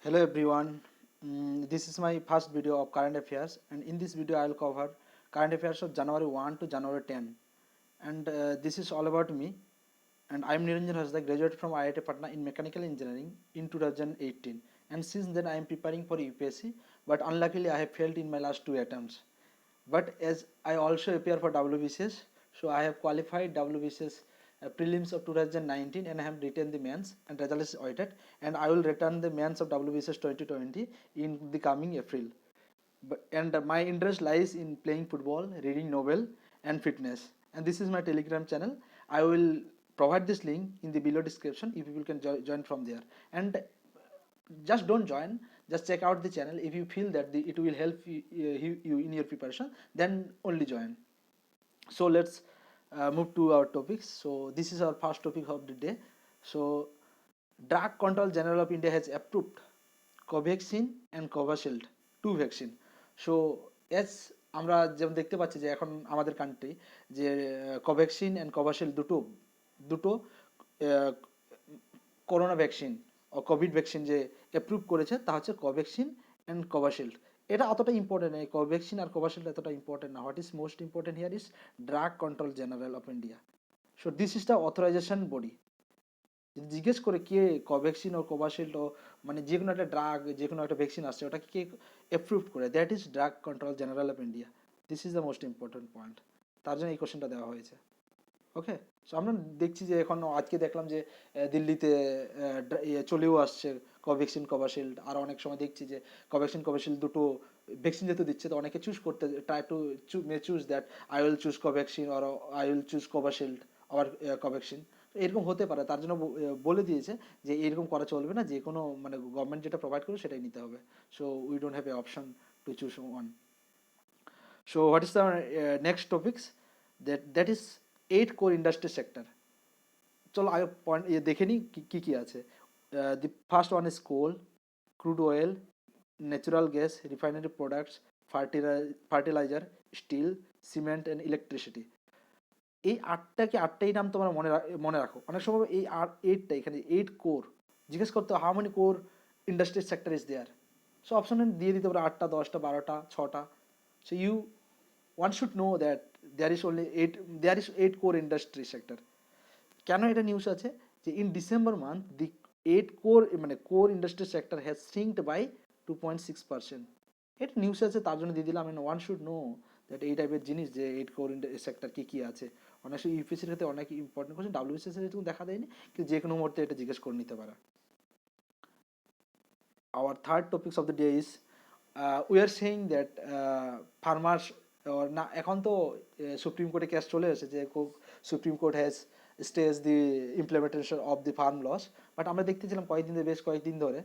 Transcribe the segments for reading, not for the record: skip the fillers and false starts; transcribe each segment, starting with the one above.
Hello everyone. This is my first video of current affairs, and in this video I will cover current affairs of January 1 to January 10. And this is all about me. And I am Niranjan Hasda, graduate from IIT Patna in mechanical engineering in 2018. And since then I am preparing for UPSC, but unluckily I have failed in my last two attempts. But as I also appear for WBCS, so I have qualified WBCS prelims of 2019 and I have written the mains and result is awaited, and I will return the mains of WBCS 2020 in the coming April. And my interest lies in playing football, reading novel and fitness. And this is my Telegram channel. I will provide this link in the below description if people can join from there. And just don't join, just check out the channel. If you feel that it will help you in your preparation, then only join. So let's move to our topics. So this is our first topic of the day. So Drug Control General of India has approved Covaxin and Covishield, two vaccine. So as আমরা যেমন দেখতে পাচ্ছি যে এখন আমাদের country যে Covaxin and Covishield দুটো দুটো করোনা ভ্যাকসিন ও কোভিড ভ্যাকসিন যে অ্যাপ্রুভ করেছে তা হচ্ছে কোভ্যাক্সিন অ্যান্ড কোভিশিল্ড। এটা অতটা ইম্পর্টেন্ট নয়, কোভ্যাক্সিন আর কোভিশিল্ড এতটা ইম্পর্টেন্ট না। What is most important here is drug control general of India. So this is the authorisation body. যদি জিজ্ঞেস করে কে কোভ্যাক্সিন ও কোভিশিল্ড ও মানে যে কোনো একটা ড্রাগ, যে কোনো একটা ভ্যাকসিন আসছে ওটাকে কে অ্যাপ্রুভ করে, that is drug control general of India. This is the most important point, তার জন্য এই কোশ্চেনটা দেওয়া হয়েছে। ওকে, সো আমরা দেখছি যে এখন আজকে দেখলাম যে দিল্লিতে চলেও আসছে কোভ্যাক্সিন কোভিশিল্ড। আর অনেক সময় দেখছি যে কোভ্যাক্সিন কোভিশিল্ড দুটো ভ্যাকসিন যেহেতু দিচ্ছে তো অনেকে চুজ করতে try to choose that I will choose Covaxin or I will choose Covishield আবার কোভ্যাক্সিন। এরকম হতে পারে, তার জন্য বলে দিয়েছে যে এরকম করা চলবে না, যে কোনো মানে গভর্নমেন্ট যেটা প্রোভাইড করবে সেটাই নিতে হবে। So we don't have a option to choose one. So what is the next topics, that is 8 core industry sector. চলো আগে পয়েন্ট দেখে নিই কী কী আছে। The first one is coal, crude oil, natural gas, refinery products, fertilizer, steel, cement and electricity. এই আটটাই নাম তোমরা মনে রাখো। অনেক সময় এই এইটটা এখানে 8 কোর জিজ্ঞেস করতে how many core industry sector is there. So option দিয়ে দিতে পারো 8টা, 10টা, 12টা, 6টা। So one should know that there is 8 core industry sector. কেন এটা নিউজ আছে যে in December month the 8 core মানে core industry sector has sinked by 2.6%। এটা নিউজ আছে তার জন্য দিয়ে দিলাম। ওয়ান শুড নো দ্যাট এই টাইপের জিনিস যে 8 কোর সেক্টর কী কী আছে। অনেক সময় ইউপিএসসির ক্ষেত্রে অনেক ইম্পর্টেন্ট কোশ্চেন, ডাব্লিউবিসিএস এর যেহেতু দেখা দেয়নি কিন্তু যে কোনো মুহূর্তে এটা জিজ্ঞেস করে নিতে পারে। Our third topics of the day is we are saying that farmers না এখন তো সুপ্রিম কোর্টে কেস চলে এসেছে যে supreme court has stayed the implementation of the farm laws. But আমরা দেখতেছিলাম বেশ কয়েকদিন ধরে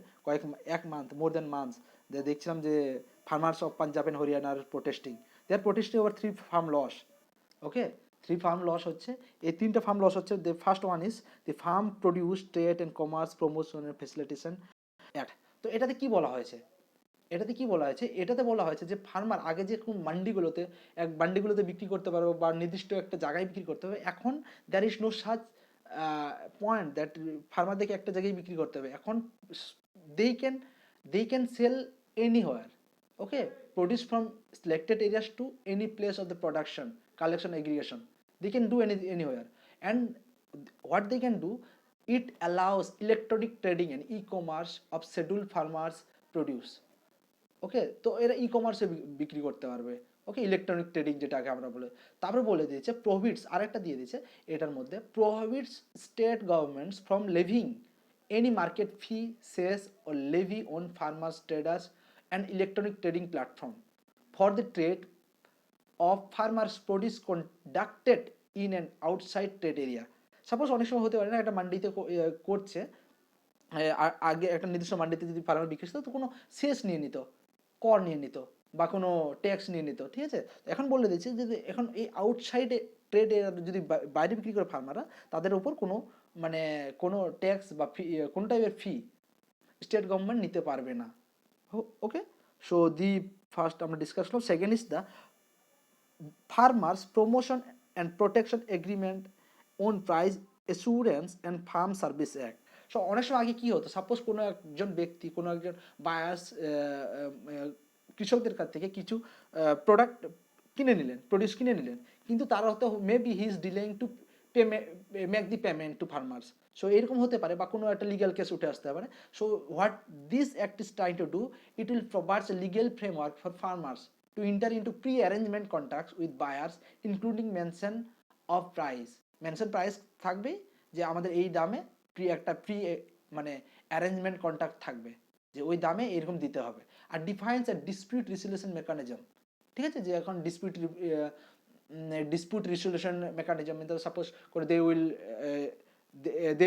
এক মান্থ মোর দ্যান মান্থস দেখছিলাম যে ফার্মার্স অফ পাঞ্জাব অ্যান্ড হরিয়ানার দে আর প্রোটেস্টিং ওভার 3 ফার্ম লস। ওকে, 3 ফার্ম লস হচ্ছে, এই 3টা ফার্ম লস হচ্ছে। The first one is the farm produce trade and commerce promotion and facilitation act. তো এটাতে বলা হয়েছে যে ফার্মার আগে যে কোন মান্ডিগুলোতে বিক্রি করতে পারবে বা নির্দিষ্ট একটা জায়গায় বিক্রি করতে হবে, এখন there is no such point that ফার্মারদেরকে একটা জায়গায় বিক্রি করতে হবে। এখন they can sell anywhere. Okay, produce from selected areas to any place of the production, collection, aggregation. They can do anywhere. And what they can do, it allows electronic trading and e-commerce of scheduled farmers produce. ওকে, তো এরা ই কমার্সে বিক্রি করতে পারবে। ওকে, electronic trading যেটাকে আমরা বলে। তারপরে বলে দিয়েছে প্রোহিবিটস, আরেকটা দিয়ে দিয়েছে এটার মধ্যে, prohibits state governments from levying any market fee, cess ও levy on farmers, traders and electronic trading platform for the trade of farmers produce conducted in and outside trade area. Suppose অনেক সময় হতে পারে না একটা মান্ডিতে করছে, আগে একটা নির্দিষ্ট মান্ডিতে যদি ফার্মার বিক্রি করতো তো কোনো সেস নিয়ে নিত, কর নিয়ে নিত বা কোনো ট্যাক্স নিয়ে নিত। ঠিক আছে, এখন বলে দিচ্ছে যে এখন এই আউটসাইডে ট্রেডে যদি বাইরে বিক্রি করে ফার্মাররা, তাদের উপর কোনো মানে কোনো ট্যাক্স বা ফি, কোনো টাইপের ফি স্টেট গভর্নমেন্ট নিতে পারবে না। ওকে, সো দি ফার্স্ট আমরা ডিসকাস করলাম। Second is the farmers promotion and protection agreement on price assurance and farm service act. So অনেক সময় আগে কী হতো, সাপোজ কোনো একজন ব্যক্তি, কোনো একজন বায়ার্স কৃষকদের কাছ থেকে কিছু প্রোডাক্ট কিনে নিলেন, প্রডিউস কিনে নিলেন, কিন্তু তার হয়তো maybe he is delaying to make the payment to farmers. So এরকম হতে পারে, বা কোনো একটা লিগ্যাল কেস উঠে আসতে পারে। So what this act is trying to do, it will provides a legal framework for farmers to enter into pre-arrangement contracts with buyers including mention of price. Mention price থাকবে যে আমাদের এই দামে একটা মানে অ্যারেঞ্জমেন্ট কন্ট্রাক্ট থাকবে যে ওই দামে এরকম দিতে হবে। আর ডিফাইন্স এ ডিসপিউট রিসলিউশন মেকানিজম, ঠিক আছে, যে এখন ডিসপিউট রিসলিউশন মেকানিজম, সাপোজ করে they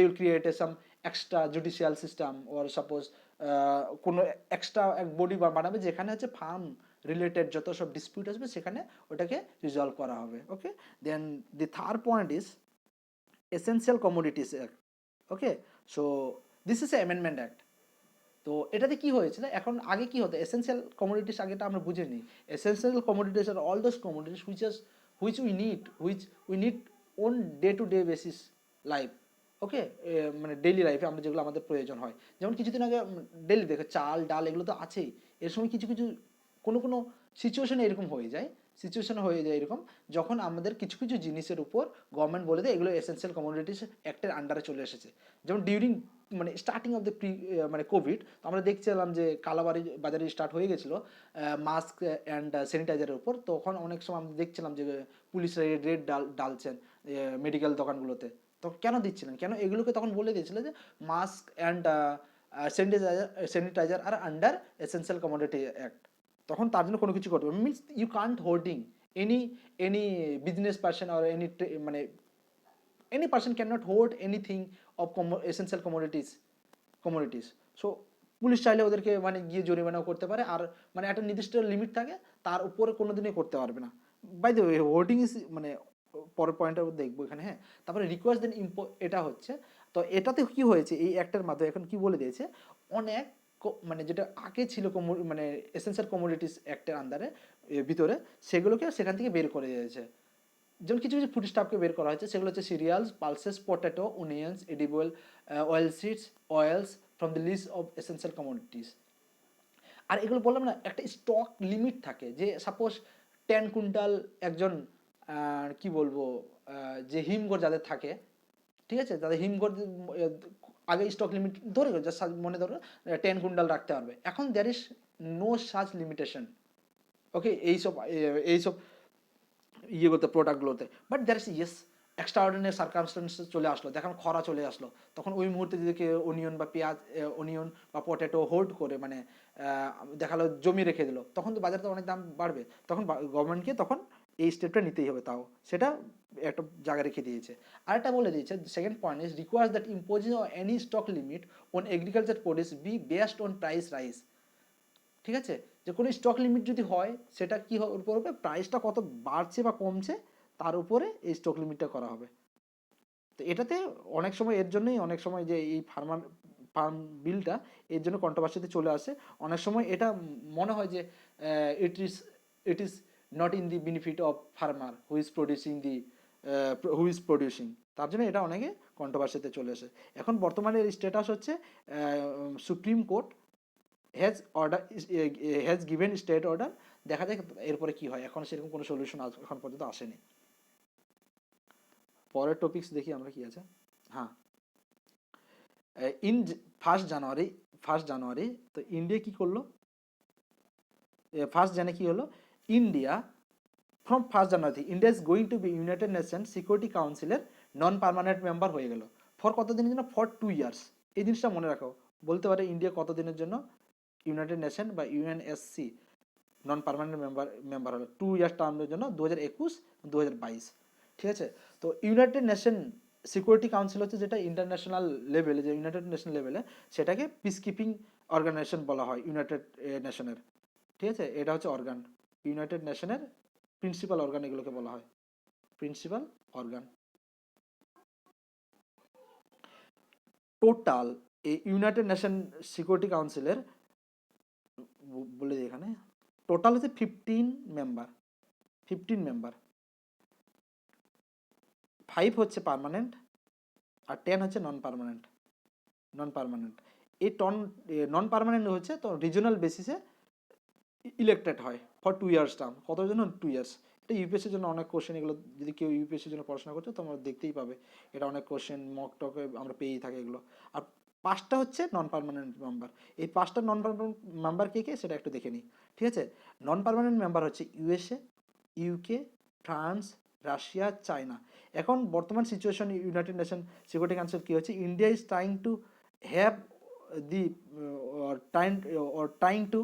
will create some extra judicial system, or suppose কোনো এক্সট্রা এক বডি বানাবে যেখানে হচ্ছে ফার্ম রিলেটেড যত সব ডিসপিউট আসবে সেখানে ওটাকে রিজলভ করা হবে। Okay, then the third point is essential commodities act. Okay, so this is a amendment act. তো এটাতে কি হয়েছে, এখন আগে কি হতো, এসেনশিয়াল কমোডিটিস আগেটা আমরা বুঝে নিই। Essential commodities are all those commodities which we need on day to day basis life. Okay, মানে ডেইলি লাইফে আমরা যেগুলো আমাদের প্রয়োজন হয়, যেমন কিছুদিন আগে ডেইলি দেখো চাল ডাল এগুলো তো আছেই। এর সময় কিছু কিছু কোনো সিচুয়েশনে এরকম হয়ে যায়, এরকম যখন আমাদের কিছু কিছু জিনিসের উপর গভর্নমেন্ট বলে দেয় এগুলো এসেনশিয়াল কমোডিটিস অ্যাক্টের আন্ডারে চলে এসেছে। যেমন ডিউরিং মানে স্টার্টিং অফ দ্য মানে কোভিড, তো আমরা দেখছিলাম যে কালাবাড়ি বাজারে স্টার্ট হয়ে গেছিলো মাস্ক অ্যান্ড স্যানিটাইজারের উপর। তখন অনেক সময় আমরা দেখছিলাম যে পুলিশরা রেড ডালছেন মেডিকেল দোকানগুলোতে। তো কেন দিচ্ছিলেন, কেন এগুলোকে তখন বলে দিয়েছিল যে mask and sanitiser are under essential commodity act. তখন তার জন্য কোনো কিছু করতে হবে, means you can't hoarding any business person or মানে any person cannot hoard anything of essential commodities. So police চাইলে ওদেরকে মানে গিয়ে জরিমানাও করতে পারে, আর মানে একটা নির্দিষ্ট লিমিট থাকে, তার উপরে কোনোদিনই করতে পারবে না। By the way hoarding is মানে পরের পয়েন্টটা দেখবো এখানে। হ্যাঁ, তারপরে রিকোয়েস্ট দেন এটা হচ্ছে, তো এটাতে কি হয়েছে এই অ্যাক্টের মাধ্যমে এখন কি বলে দিয়েছে, অনেক মানে যেটা আগে ছিল মানে এসেনশিয়াল কমোডিটিস অ্যাক্টের আন্ডারে ভিতরে, সেগুলোকে সেখান থেকে বের করে দিয়েছে। যেমন কিছু কিছু ফুড স্টাফকে বের করা হয়েছে, সেগুলো হচ্ছে cereals, pulses, potato, onions, edible oil seeds, oils from the list of essential commodities. আর এগুলো বললাম না, একটা স্টক লিমিট থাকে, যে সাপোজ 10 কুইন্টাল একজন কি বলবো যে হিমঘর যাদের থাকে, ঠিক আছে, তাদের হিমঘর আগে স্টক লিমিট ধরে মনে ধরো 10 কুইন্টাল রাখতে পারবে, এখন there is no such limitation. Okay, এইসব করতে প্রোডাক্টগুলোতে, but there is yes extraordinary circumstances চলে আসলো, দেখুন খরা চলে আসলো, তখন ওই মুহূর্তে যদি কেউ অনিয়ন বা পেঁয়াজ, অনিয়ন বা পটেটো হোল্ড করে মানে দেখালো জমি রেখে দিল, তখন তো বাজারে তো অনেক দাম বাড়বে, তখন গভর্নমেন্টকে তখন এই স্টেপটা নিতেই হবে, তাও সেটা একটা জায়গায় রেখে দিয়েছে। আর একটা বলে দিয়েছে, second point is requires that imposing any stock limit on agriculture produce B based on price rise. ঠিক আছে, যে কোনো স্টক লিমিট যদি হয় সেটা কি উপর হবে, প্রাইসটা কত বাড়ছে বা কমছে তার উপরে এই স্টক লিমিটটা করা হবে। তো এটাতে অনেক সময় এর জন্যই অনেক সময় যে এই ফার্ম বিলটা এর জন্য কন্ট্রোভার্সিতে চলে আসে। অনেক সময় এটা মনে হয় যে it is not in the benefit of farmer who is producing, তার জন্য এটা অনেকে কন্ট্রোভার্সিতে চলে আসে। এখন বর্তমানে এর স্ট্যাটাস হচ্ছে supreme court has given state order, দেখা যাক এরপরে কি হয়, এখন সেরকম কোনো সলিউশন এখন পর্যন্ত আসেনি। পরের টপিকস দেখি আমরা কি আছে। হ্যাঁ, ইন ফার্স্ট জানুয়ারি তো ইন্ডিয়া কি করলো, ফার্স্ট জানে কি হলো, India from 1 January India is going to B United Nation security কাউন্সিলের নন পার্মানেন্ট মেম্বার হয়ে গেল। ফর কত দিনের জন্য, ফর 2 ইয়ার্স। এই জিনিসটা মনে রাখো, বলতে পারে ইন্ডিয়া কত দিনের জন্য ইউনাইটেড নেশন বা ইউএনএসসি নন পার্মানেন্ট মেম্বার হলো 2 ইয়ার্স টার্মের জন্য, 2021-2022। ঠিক আছে, তো ইউনাইটেড নেশন সিকিউরিটি কাউন্সিল হচ্ছে যেটা ইন্টারন্যাশনাল লেভেলে, যে ইউনাইটেড নেশন লেভেলে সেটাকে পিস কিপিং অর্গানাইজেশন বলা হয় ইউনাইটেড নেশনের। ঠিক আছে, এটা হচ্ছে অর্গান, ইউনাইটেড নেশনের প্রিন্সিপাল অর্গান এগুলোকে বলা হয়, প্রিন্সিপাল অর্গান। টোটাল এই ইউনাইটেড নেশন সিকিউরিটি কাউন্সিলের বলে দিই এখানে, টোটাল হচ্ছে 15 মেম্বার, 5 হচ্ছে পার্মানেন্ট আর 10 হচ্ছে নন পার্মানেন্ট। নন পার্মানেন্ট। এই নন পার্মানেন্ট হচ্ছে তো রিজনাল বেসিসে ইলেক্টেড হয় ফর 2 ইয়ার্স টার্ম। কতর জন্য? 2 ইয়ার্স। এটা ইউপিএসসির জন্য অনেক কোশ্চেন, এগুলো যদি কেউ ইউপিএসসির জন্য পড়াশোনা করছে তোমরা দেখতেই পাবে, এটা অনেক কোশ্চেন মক টকে আমরা পেয়েই থাকি এগুলো। আর 5টা হচ্ছে নন পার্মানেন্ট মেম্বার। এই 5টা নন পার্মানেন্ট মেম্বার কে কে সেটা একটু দেখে নিই। ঠিক আছে, নন পার্মানেন্ট মেম্বার হচ্ছে USA, UK, France, Russia, China. এখন বর্তমান situation United Nation Security Council কী হচ্ছে, India is trying to have the trying to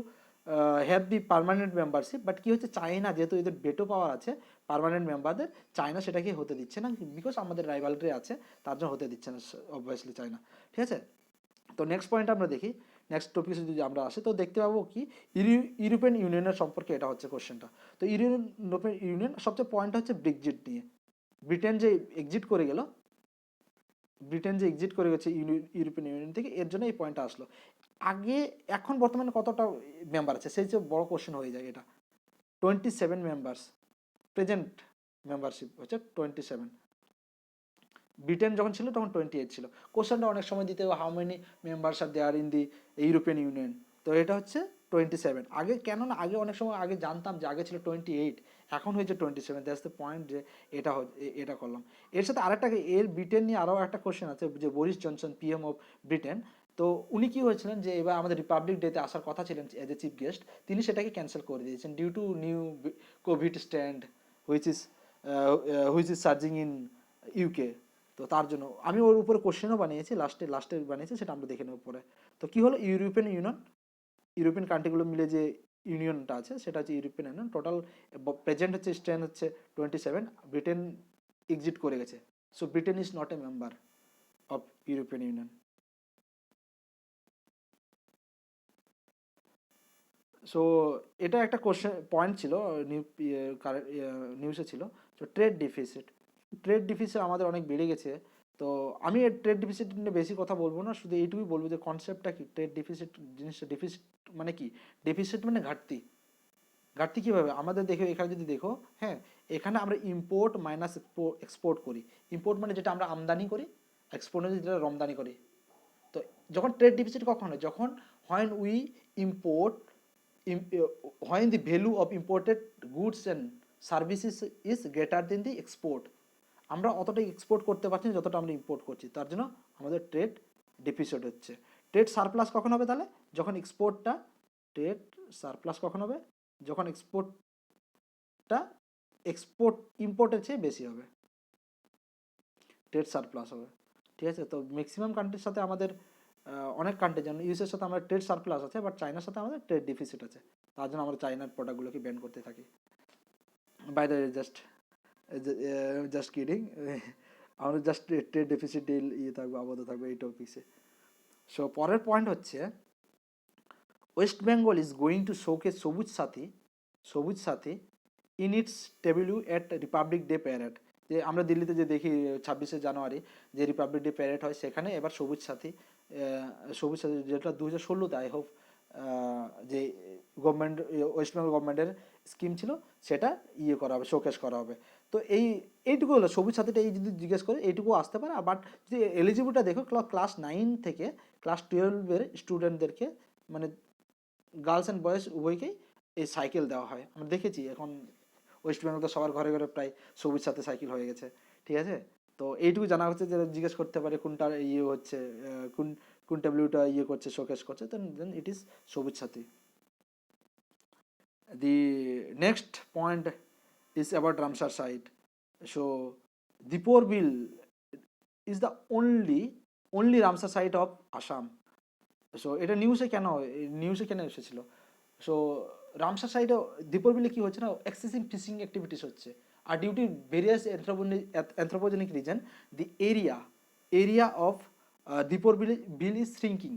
have the permanent membership, but কী হচ্ছে, চায়না যেহেতু এদের বেটো পাওয়ার আছে পার্মানেন্ট মেম্বারদের, চায়না সেটাকে হতে দিচ্ছে না, বিকজ আমাদের রাইভালরি আছে তার জন্য হতে দিচ্ছে না অবভিয়াসলি চায়না। ঠিক আছে, তো নেক্সট পয়েন্ট আমরা দেখি, নেক্সট টপিকে যদি আমরা আসি তো দেখতে পাবো কি ইউরোপিয়ান ইউনিয়নের সম্পর্কে, এটা হচ্ছে কোশ্চেনটা। তো ইউরোপিয়ান ইউনিয়ন সবচেয়ে পয়েন্ট হচ্ছে ব্রেক্সিট নিয়ে। ব্রিটেন যে এক্সিট করে গেল, ব্রিটেন যে এক্সিট করে গেছে ইউরোপিয়ান ইউনিয়ন থেকে, এর জন্য এই পয়েন্টটা আসলো। আগে এখন বর্তমানে কতটা মেম্বার আছে সেই যে বড় কোশ্চেন হয়ে যায় এটা। 27 মেম্বার্স, প্রেজেন্ট মেম্বারশিপ হচ্ছে 27। ব্রিটেন যখন ছিল তখন 28 ছিল। কোশ্চেনটা অনেক সময় দিতে how many members are there in the European Union, তো এটা হচ্ছে 27। আগে কেননা আগে অনেক সময় আগে জানতাম যে আগে ছিল 28, এখন হয়েছে 27, দ্যাটস দ্য পয়েন্ট যে এটা এটা করলাম। এর সাথে আরেকটা, এর ব্রিটেন নিয়ে আরও একটা কোশ্চেন আছে, যে Boris Johnson PM of Britain, তো উনি কি হয়েছিলেন যে এবার আমাদের রিপাবলিক ডেতে আসার কথা ছিলেন এজ এ চিফ গেস্ট, তিনি সেটাকে ক্যান্সেল করে দিয়েছেন due to new COVID strain which is surging in UK. তো তার জন্য আমি ওর উপরে কোশ্চেনও বানিয়েছি, লাস্টে বানিয়েছি, সেটা আমরা দেখে নেব পরে। তো কি হলো, ইউরোপিয়ান ইউনিয়ন, ইউরোপিয়ান কান্ট্রিগুলো মিলে যে ইউনিয়নটা আছে সেটা হচ্ছে ইউরোপিয়ান ইউনিয়ন। টোটাল প্রেজেন্ট হচ্ছে স্ট্যান্ড হচ্ছে 27, ব্রিটেন এক্সিট করে গেছে, so Britain is not a member of European union. So এটা একটা কোশ্চেন পয়েন্ট ছিল, নিউজে ছিল। তো ট্রেড ডিফিসিট আমাদের অনেক বেড়ে গেছে। তো আমি ট্রেড ডিফিসিট নিয়ে বেশি কথা বলবো না, শুধু এইটুকুই বলবো যে কনসেপ্টটা কি, ট্রেড ডিফিসিট জিনিসটা, ডিফিসিট মানে কি, ডেফিসিট মানে ঘাটতি। ঘাটতি কীভাবে আমাদের দেখো, এখানে যদি দেখো, হ্যাঁ, এখানে আমরা ইম্পোর্ট মাইনাস এক্সপোর্ট করি। ইম্পোর্ট মানে যেটা আমরা আমদানি করি, এক্সপোর্ট মানে যেটা রমদানি করি। তো যখন ট্রেড ডিফিসিট কখন হয়, যখন when we import, when the value of imported goods and services is greater than the export, আমরা অতটাই এক্সপোর্ট করতে পারছি না যতটা আমরা ইম্পোর্ট করছি, তার জন্য আমাদের ট্রেড ডেফিসিট হচ্ছে। ট্রেড সারপ্লাস কখন হবে তাহলে, যখন এক্সপোর্টটা, ট্রেড সারপ্লাস কখন হবে, যখন এক্সপোর্টটা ইম্পোর্টের চেয়ে বেশি হবে, ট্রেড সারপ্লাস হবে। ঠিক আছে, তো ম্যাক্সিমাম কান্ট্রির সাথে আমাদের, অনেক কান্ট্রি, যেমন ইউএসের সাথে আমাদের ট্রেড সারপ্লাস আছে, বাট চায়নার সাথে আমাদের ট্রেড ডিফিসিট আছে, তার জন্য আমরা চায়নার প্রোডাক্টগুলোকে ব্যান করতে থাকি। বাই দ্য জাস্ট কিডিং, আমরা জাস্ট ট্রেড ডেফিসিট ইয়ে থাকবো, আবদ্ধ থাকবো এই টপিক্সে। সো পরের পয়েন্ট হচ্ছে, West Bengal is going to showcase Sabooj Sathi in its tableau at Republic Day parade. যে আমরা দিল্লিতে যে দেখি 26শে জানুয়ারি যে রিপাবলিক ডে প্যারেড হয়, সেখানে এবার সবুজ সাথী যেটা 2016-তে আই হোপ যে গভর্নমেন্ট, ওয়েস্ট বেঙ্গল গভর্নমেন্টের স্কিম ছিল, সেটা ইয়ে করা হবে, শোকেস করা হবে। তো এইটুকু হলো সবুজ সাথীটা, এই যদি জিজ্ঞেস করে এইটুকু আসতে পারে। বাট যদি এলিজিবিলিটা দেখো, ক্লাস 9 থেকে ক্লাস 12-এর স্টুডেন্টদেরকে, মানে গার্লস অ্যান্ড বয়েজ উভয়কেই এই সাইকেল দেওয়া হয়। আমরা দেখেছি এখন ওয়েস্ট বেঙ্গল তো সবার ঘরে ঘরে প্রায় সবুজ সাথে সাইকেল হয়ে গেছে। ঠিক আছে, তো এইটুকু জানা হচ্ছে যে জিজ্ঞেস করতে পারে কোনটা ইয়ে হচ্ছে, কোন কোন ট্যাবলেটটা ইয়ে করছে, শোকেস করছে, দেন ইট is Sabooj Sathi. The next point is about Ramsar site. So Deepor Beel is the only Ramsar site of Assam. So এটা নিউজে কেন এসেছিল, সো রামসার সাইডে দীপর বিলে কী হচ্ছে না, এক্সেসিভ ফিশিং অ্যাক্টিভিটিস হচ্ছে। আর due to various anthropogenic reason, the area of Deepor Beel is shrinking.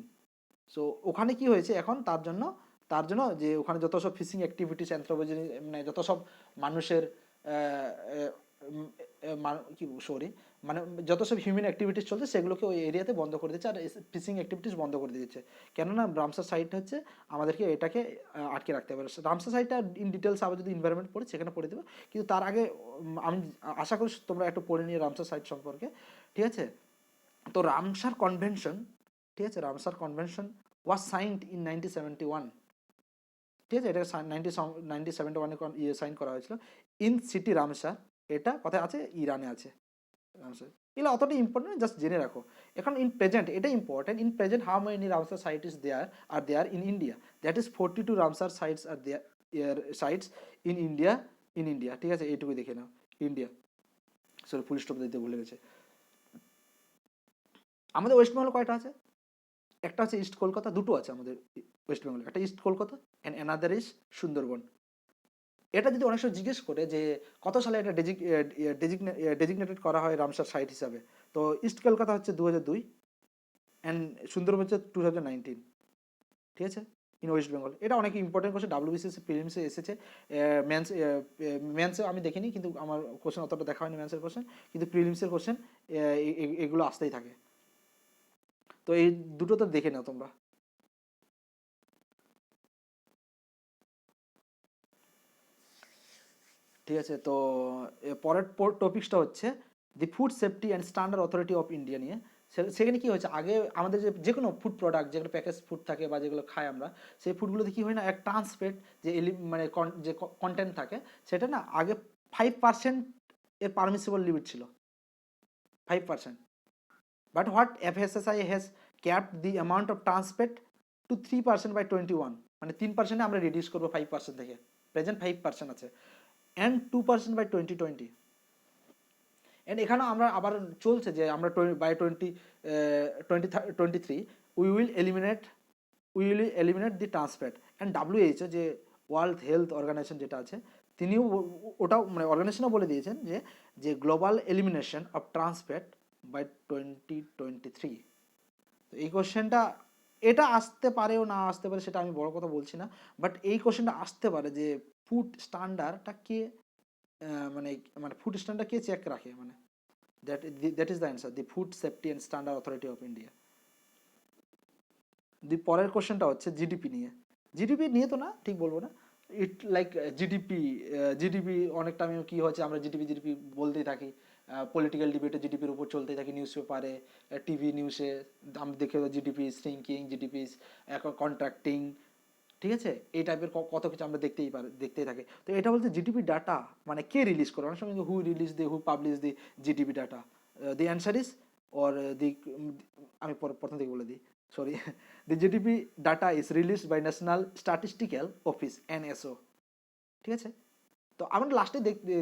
So ওখানে কি হয়েছে এখন, তার জন্য যে ওখানে যত সব ফিশিং অ্যাক্টিভিটিস অ্যান্থ্রোপোজেনিক, মানে যত সব মানুষের মানে যত সব হিউম্যান অ্যাক্টিভিটিস চলছে, সেগুলোকে ওই এরিয়াতে বন্ধ করে দিচ্ছে, আর ফিশিং অ্যাক্টিভিটিস বন্ধ করে দিচ্ছে। কেননা রামসার সাইট হচ্ছে আমাদেরকে এটাকে আটকে রাখতে হবে। রামসার সাইটটা ইন ডিটেলস আবার যদি এনভায়রনমেন্ট পড়ে সেখানে পড়ে দেবো, কিন্তু তার আগে আমি আশা করি তোমরা একটু পড়ে নিয়ে রামসার সাইট সম্পর্কে। ঠিক আছে, তো রামসার কনভেনশন, ঠিক আছে, Ramsar convention was signed in 1971, ঠিক আছে, এটা 1971 সাইন করা হয়েছিল ইন সিটি রামসার। এটা কোথায় আছে? ইরানে আছে রামসার। এগুলো অতটা ইম্পর্টেন্ট, জাস্ট জেনে রাখো। এখন ইন প্রেজেন্ট এটা important, in present how many Ramsar site is there are there in India? That is 42 Ramsar sites are there sites in India, ঠিক আছে, এইটুকু দেখে নাও। ইন্ডিয়া, সরি ফুল স্টপ দিতে ভুলে গেছে। আমাদের ওয়েস্ট বেঙ্গল কয়টা আছে? একটা আছে ইস্ট কলকাতা, দুটো আছে আমাদের ওয়েস্ট বেঙ্গলে, একটা east Kolkata and another is Sundarban. এটা যদি অনেক সময় জিজ্ঞেস করে যে কত সালে এটা ডেজিগনেটেড করা হয় রামসার সাইট হিসাবে, তো ইস্ট কলকাতা হচ্ছে 2002 অ্যান্ড সুন্দরবন হচ্ছে 2019, ঠিক আছে, ইন ওয়েস্ট বেঙ্গল। এটা অনেক ইম্পর্টেন্ট কোশ্চেন, ডাব্লিউবিসিএস প্রিলিমসে এসেছে, মেন্সে আমি দেখিনি, কিন্তু আমার কোশ্চেন অতটা দেখা হয়নি মেন্সের কোশ্চেন, কিন্তু প্রিলিমসের কোশ্চেন এগুলো আসতেই থাকে। তো এই দুটো তো দেখে নাও তোমরা। ঠিক আছে, তো পরের টপিক্সটা হচ্ছে দি food safety and standard authority of India নিয়ে। সেখানে কি হয়েছে, আগে আমাদের যে কোনো ফুড প্রোডাক্ট, যেগুলো প্যাকেজ ফুড থাকে বা যেগুলো খাই আমরা, সেই ফুডগুলোতে কী হয় না, এক ট্রান্সফেট যে মানে যে কন্টেন্ট থাকে, সেটা না আগে 5% এর পারমিসিবল লিমিট ছিল, 5%। But what FSSAI has capped the amount of trans fat to 3% by 21, মানে 3% আমরা রিডিউস করবো 5% থেকে, প্রেজেন্ট 5% আছে, অ্যান্ড 2% বাই 2020। অ্যান্ড এখানেও আমরা আবার চলছে যে আমরা by 2023 we will eliminate the trans fat. And WHO যে ওয়ার্ল্ড হেলথ অর্গানাইজেশন যেটা আছে, তিনিও ওটাও মানে অর্গানাইজেশনও বলে দিয়েছেন যে যে global elimination of trans fat by 2023। তো এই কোশ্চেনটা এটা আসতে পারেও না আসতে পারে, সেটা আমি বড় কথা বলছি না, বাট এই কোশ্চেনটা আসতে পারে যে ফুড স্ট্যান্ডার্ডটা কে মানে মানে ফুড স্ট্যান্ডার্ড কে চেক রাখে, মানে that is the answer, the food safety and standard authority of India. The পরের কোশ্চেনটা হচ্ছে জিডিপি নিয়ে। জিডিপি নিয়ে তো না, ঠিক বলবো না, ইট লাইক জিডিপি অনেকটা আমি কি হচ্ছে, আমরা জিডিপি বলতেই থাকি, পলিটিক্যাল ডিবেটে জিডিপির উপর চলতেই থাকি, নিউজ পেপারে, টিভি নিউজে আমি দেখে জিডিপি শ্রিঙ্কিং, জিডিপি কন্ট্রাক্টিং, ঠিক আছে, এই টাইপের কত কিছু আমরা দেখতেই থাকি। তো এটা বলতে জিডিপি ডাটা মানে কে রিলিজ করে, অনেক সময় who release the, who publish the GDP data, the answer is or the, আমি প্রথম থেকে বলে দিই, sorry, the GDP data is release by National Statistical Office NSO, ঠিক আছে। তো আমরা লাস্টে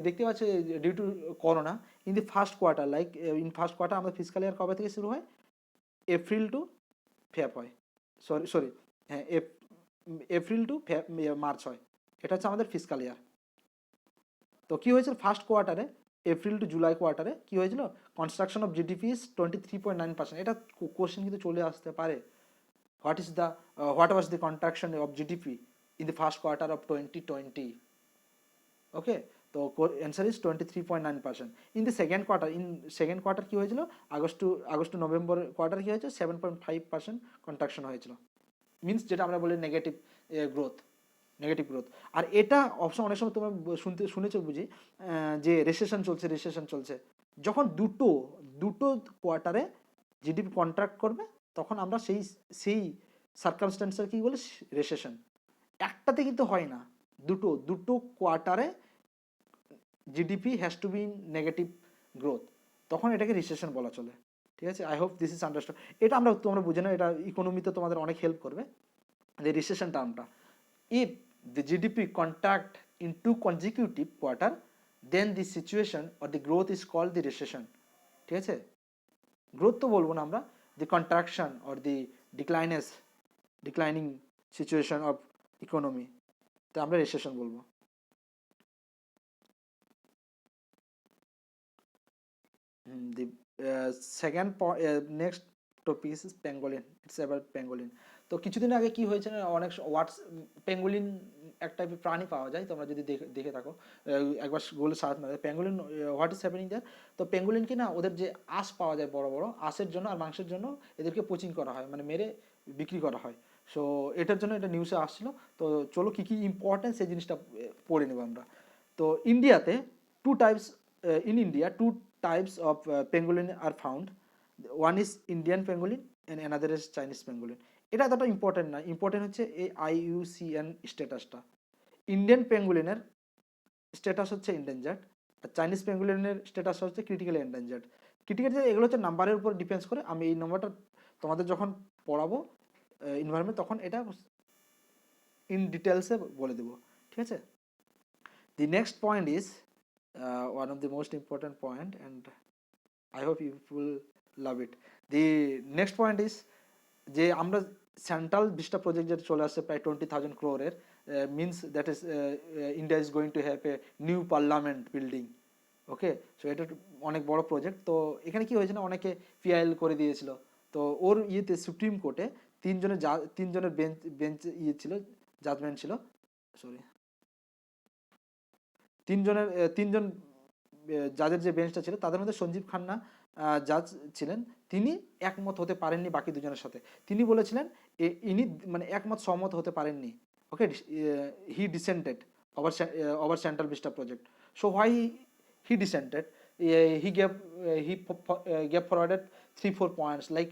দেখতে পাচ্ছি due to corona in the first quarter, like in first quarter আমাদের ফিসকাল ইয়ার কবে থেকে শুরু হয়? এপ্রিল টু ফেব হয়, সরি হ্যাঁ, এপ্রিল টু মার্চ হয়, এটা হচ্ছে আমাদের ফিসকাল ইয়ার। তো কী হয়েছিল ফার্স্ট কোয়ার্টারে, এপ্রিল টু জুলাই কোয়ার্টারে কী হয়েছিল, কনস্ট্রাকশন অফ জিডিপি ইজ 23.9%। এটা কোশ্চেন কিন্তু চলে আসতে পারে, what was the contraction of GDP in the first quarter of 2020? Okay, তো answer is 23.9%। In the second quarter কী হয়েছিল, আগস্ট টু নভেম্বর কোয়ার্টার কী হয়েছে, 7.5% কন্ট্রাকশন হয়েছিল, মিনস যেটা আমরা বলি নেগেটিভ গ্রোথ। আর এটা অপশন অনেক সময় তোমরা শুনেছো বুঝি, যে রিসেশন চলছে, যখন দুটো কোয়ার্টারে জিডিপি কন্ট্রাক্ট করবে, তখন আমরা সেই সার্কামস্ট্যান্সের কী বলি, রিসেশন। একটাতে কিন্তু হয় না, দুটো কোয়ার্টারে GDP has to be negative growth, তখন এটাকে রিসেশন বলা চলে, ঠিক আছে। I hope this is understand. এটা তোমরা বুঝে নাও, এটা ইকোনমিতে তোমাদের অনেক হেল্প করবে, যে recession টার্মটা। If the GDP contract in 2 consecutive quarter, then the situation or the growth is called the recession, ঠিক আছে। গ্রোথ তো বলবো না আমরা, the contraction or the declining situation of economy, তো আমরা রিসেশন বলবো। The second next topic is pangolin, it's about pangolin। তো কিছুদিন আগে কি হয়েছে না, অনেক পেঙ্গুলিন এক টাইপের প্রাণী পাওয়া যায়, তোমরা যদি দেখে থাকো, একবার গুগলে সার্চ মারবে পেঙ্গুলিন হোয়াট ইজ হ্যাপেনিং দেয়ার। তো পেঙ্গুলিন কি না, ওদের যে আঁশ পাওয়া যায় বড় বড়, আঁশের জন্য আর মাংসের জন্য এদেরকে পোচিং করা হয়, মানে মেরে বিক্রি করা হয়। সো এটার জন্য এটা নিউজে আসছিল। তো চলো কী কী ইম্পর্টেন্ট সেই জিনিসটা পড়ে নেব আমরা। তো ইন্ডিয়াতে in India, two types of pangolin are found. One is Indian pangolin and another is Chinese pangolin. এটা এতটা ইম্পর্টেন্ট না, ইম্পর্টেন্ট হচ্ছে এই IUCN স্ট্যাটাসটা। ইন্ডিয়ান পেঙ্গুলিনের স্ট্যাটাস হচ্ছে এন্ডেঞ্জার্ড, আর চাইনিজ পেঙ্গুলিনের স্ট্যাটাস হচ্ছে ক্রিটিক্যালি এন্ডেঞ্জার্ড। ক্রিটিক্যালি এগুলো হচ্ছে নাম্বারের উপর ডিপেন্ডস করে। আমি এই নম্বরটা তোমাদের যখন পড়াবো এনভায়রনমেন্ট তখন এটা ইন ডিটেলসে বলে দেবো, ঠিক আছে? The next point is one of the most important point and I hope you will love it. The next point is যে আমরা সেন্ট্রাল ভিস্টা প্রজেক্ট যেটা চলে আসছে প্রায় 20,000 crore means that is India is going to have a new parliament building. Okay, so এটা অনেক বড় project. তো এখানে কি হয়েছে না, অনেকে পিআইএল করে দিয়েছিল। তো ওর ইয়েতে সুপ্রিম কোর্টে তিনজনের বেঞ্চ ইয়ে ছিল, জাজমেন্ট ছিল, সরি তিনজন জাজের যে বেঞ্চটা ছিল তাদের মধ্যে সঞ্জীব খান্না জাজ ছিলেন। তিনি একমত হতে পারেননি বাকি দুজনের সাথে। তিনি বলেছিলেন ইনি মানে একমত সহমত হতে পারেননি। Okay, he dissented over Central Vista project. So why he dissented, he gave he gave forwarded 3-4 points like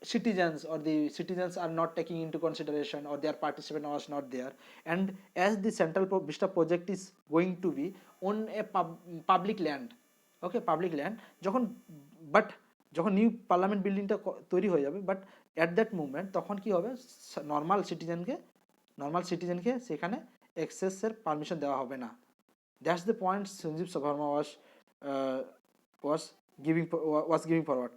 citizens are not taking into consideration or their participation was not there, and as the central vista project is going to be on a public land, okay, public land, যখন new parliament বিল্ডিংটা তৈরি হয়ে যাবে, but at that movement তখন কি হবে, normal সিটিজেনকে সেখানে অ্যাক্সেসের পারমিশন দেওয়া হবে না। That's the point Sanjeev Sharma was giving forward.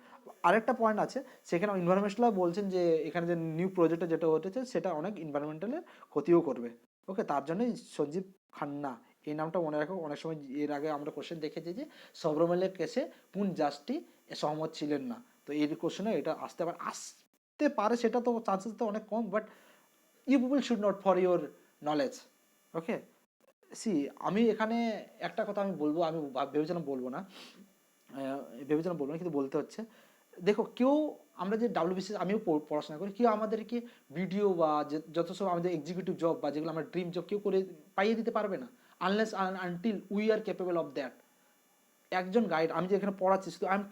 আরেকটা পয়েন্ট আছে, সেখানে এনভায়রনমেন্টাল বলছেন যে এখানে যে নিউ প্রজেক্টটা যেটা হতেছে সেটা অনেক এনভায়রনমেন্টালের ক্ষতিও করবে। ওকে, তার জন্যই সঞ্জীব খান্না এই নামটা মনে রাখো। অনেক সময় এর আগে আমরা কোশ্চেন দেখেছি যে সবরমলের কেসে কোন জাজটি সহমত ছিলেন না। তো এই কোশ্চেনে এটা আসতে পারে, সেটা তো চান্সেস তো অনেক কম, but you people should not for your knowledge. Okay, আমি এখানে একটা কথা আমি বলবো, আমি ভেবেছিলাম বলবো না, কিন্তু বলতে হচ্ছে। দেখো, কেউ আমরা যে ডাব্লিউবিসিএস আমিও পড়াশোনা করি, কেউ আমাদেরকে ভিডিও বা যত সব আমাদের এক্সিকিউটিভ জব বা যেগুলো আমার ড্রিম জব কেউ করে পাইয়ে দিতে পারবে না unless until we are capable of that. একজন গাইড, আমি যে এখানে পড়াচ্ছি, শুধু I am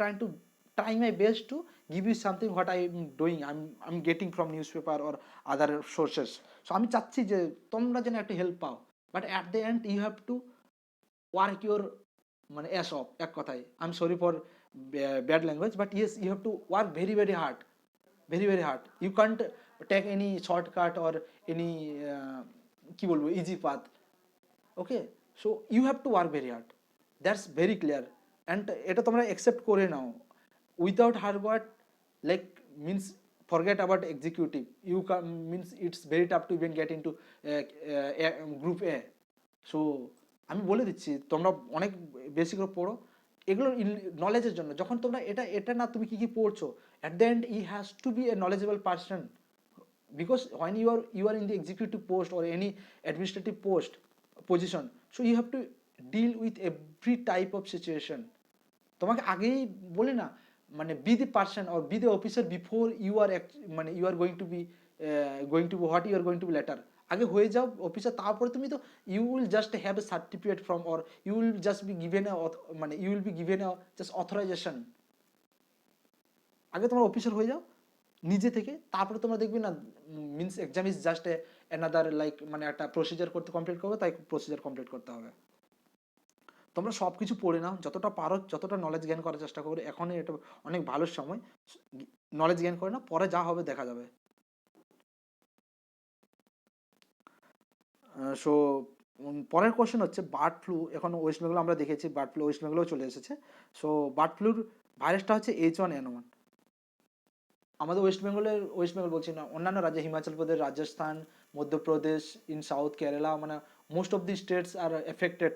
trying my best to give you something what I am doing, I'm getting from newspaper or other sources. So আমি চাচ্ছি যে তোমরা যেন একটা হেল্প পাও, but at the end you have to work your মানে ass off, এক কথায় I am sorry for bad language, but yes you have to work very very hard, you can't take any shortcut or any কি বলবো easy path. Okay, so you have to work very hard, that's very clear, and এটা তোমরা accept করে নাও। Without hard work like means forget about executive, you can means it's very tough to even get into group A. So আমি বলে দিচ্ছি, তোমরা অনেক বেশি করে পড়ো এগুলো নলেজের জন্য। যখন তোমরা এটা না তুমি কি পড়ছো, at the end he has to be a knowledgeable person, because when you are in the executive post or any administrative position, so you have to deal with every type of situation. তোমাকে আগেই বলি না, মানে be the person or be the officer before you are মানে you are going to be what you are going to be later. আগে হয়ে যাও officer, তারপরে তুমি তো you will just have a certificate from or you will just be given মানে you will be given just authorization. আগে তোমার officer হয়ে যাও নিজে থেকে, তারপরে তোমরা দেখবে না means exam is just another like মানে একটা প্রসিজার কমপ্লিট করবে, তাই প্রসিজার কমপ্লিট করতে হবে। তোমরা সব কিছু পড়ে নাও, যতটা পারো যতটা নলেজ গেইন করার চেষ্টা করো, এখনই এটা অনেক ভালো সময়, নলেজ গেইন করে না, পরে যা হবে দেখা যাবে। সো পরের কোশ্চেন হচ্ছে বার্ড ফ্লু। এখন ওয়েস্ট বেঙ্গল আমরা দেখেছি বার্ড ফ্লু ওয়েস্ট বেঙ্গলেও চলে এসেছে। সো বার্ড ফ্লুর ভাইরাসটা হচ্ছে H1N1। আমাদের ওয়েস্ট বেঙ্গল বলছি না, অন্যান্য রাজ্যে হিমাচল প্রদেশ, রাজস্থান, মধ্যপ্রদেশ, ইন সাউথ কেরালা, মানে most of the states are affected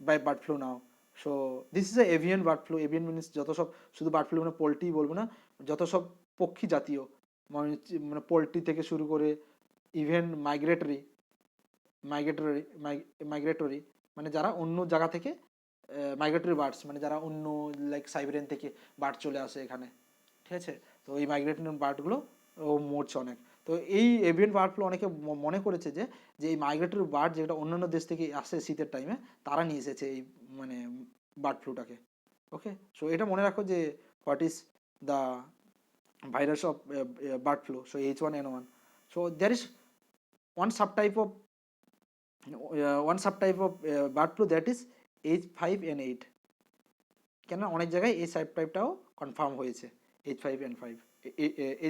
by bird flu now. So this is a avian bird flu. Avian means যত সব, শুধু বার্ড ফ্লু মানে পোলট্রি বলবো না, যত সব পক্ষী জাতীয়, মানে পোলট্রি থেকে শুরু করে ইভেন মাইগ্রেটরি মানে যারা অন্য জায়গা থেকে মাইগ্রেটরি বার্ডস, মানে যারা অন্য লাইক সাইবেরিয়ান থেকে বার্ড চলে আসে এখানে, ঠিক আছে? তো এই মাইগ্রেটরি বার্ডগুলো মরছে অনেক। তো এই এভিয়ান বার্ড ফ্লু অনেকে মনে করেছে যে এই মাইগ্রেটরি বার্ড যেটা অন্যান্য দেশ থেকে আসে শীতের টাইমে, তারা নিয়ে এসেছে এই মানে বার্ড ফ্লুটাকে। ওকে, সো এটা মনে রাখো যে what is the virus of bird flu, so H1N1. So there is one subtype of bird flu, that is H5N8. কেন অনেক জায়গায় এই সাবটাইপটাও কনফার্ম হয়েছে,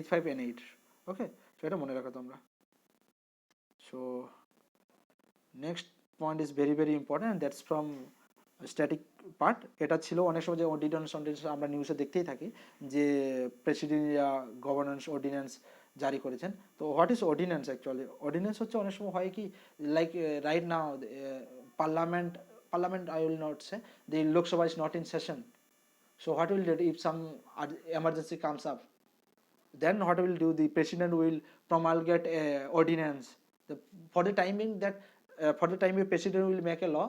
H5N8, ওকে, সো এটা মনে রাখো তোমরা। So next point is very very important, that's from static part. এটা ছিল অনেক সময় যে অর্ডিন্যান্স আমরা নিউজে দেখতেই থাকি যে প্রেসিডেন্ট গভর্নেন্স অর্ডিন্যান্স জারি করেছেন। তো what is ordinance actually? Ordinance হচ্ছে অনেক সময় হয় কি, like right now parliament I will not say, the Lok Sabha is not in session. So what will do if some emergency comes up? Then what will do? The president will promulgate a ordinance. For the time being that for the time being president will make a law.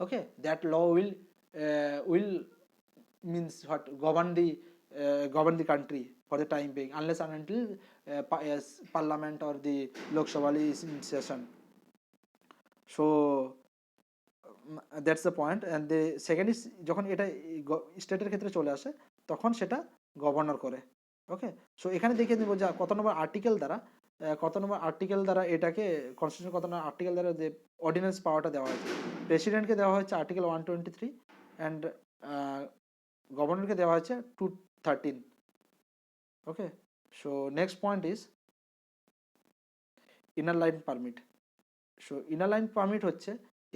Okay, that law will means what, govern the country for the time being, unless and until parliament or the Lok Sabha is in session. So that's the point. And the second is, যখন এটা স্টেটের ক্ষেত্রে চলে আসে তখন সেটা governor করে। ওকে, so এখানে দেখিয়ে দেবো যে কত নম্বর আর্টিকেল দ্বারা এটাকে কনস্টিটিউশন কত নম্বর আর্টিকেল দ্বারা যে অর্ডিন্যান্স পাওয়ারটা দেওয়া হয়েছে। প্রেসিডেন্টকে দেওয়া হচ্ছে আর্টিকেল 123 অ্যান্ড গভর্নরকে দেওয়া হচ্ছে 213। Okay, so next point is inner line permit. So inner line permit হচ্ছে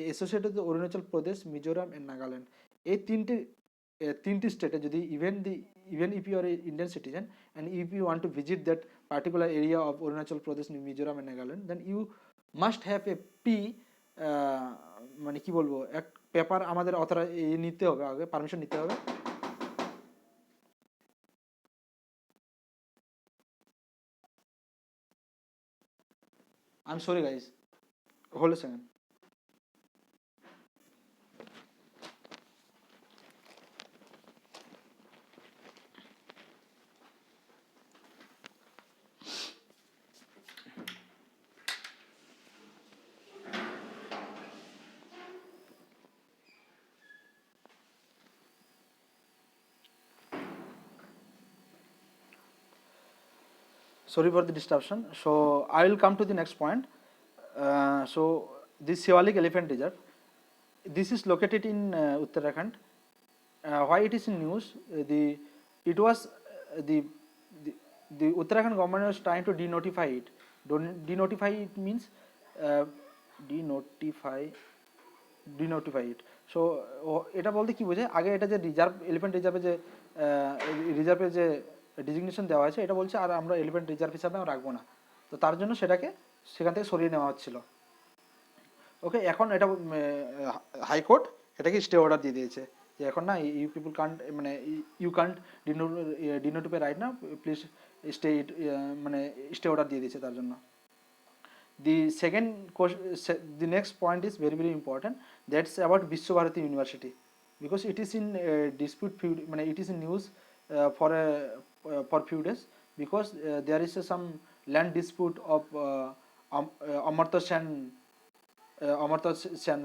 অ্যাসোসিয়েটেড অরুণাচল প্রদেশ, মিজোরাম এন্ড নাগাল্যান্ড, এই তিনটি স্টেটে যদি even if you are an Indian citizen and if you want to visit that particular area of Arunachal Pradesh, Mizoram and Nagaland, then you must have a মানে কি বলবো, এক paper আমাদের নিতে হবে, আগে পারমিশন নিতে হবে। I'm sorry guys, hold a second. Sorry for the disruption. So I will come to the next point. So this Siwalik Elephant Reserve, this is located in Uttarakhand. Why it is in news? It was the Uttarakhand government was trying to denotify it. Denotify it means denotify it. So এটা বলতে কি বোঝায়, আগে এটা যে reserve elephant রিজার্ভে যে রিজার্ভে যে ডিজিগনেশন দেওয়া হয়েছে, এটা বলছে আর আমরা এলিফ্যান্ট রিজার্ভ হিসাবে আমরা রাখবো না, তো তার জন্য সেটাকে সেখান থেকে সরিয়ে নেওয়া হচ্ছিল। ওকে, এখন এটা হাইকোর্ট এটাকে স্টে অর্ডার দিয়ে দিয়েছে যে এখন না, ইউ পিপল কান্ট, মানে ইউ কান্ট ডিনোটিফাই রাইট না, প্লিজ স্টে ইট, মানে স্টে অর্ডার দিয়ে দিয়েছে তার জন্য। The next point is very very important, that's about Vishwa Bharati University, because it is in dispute, it is in news for few days, because there is some land dispute of Amartya Sen।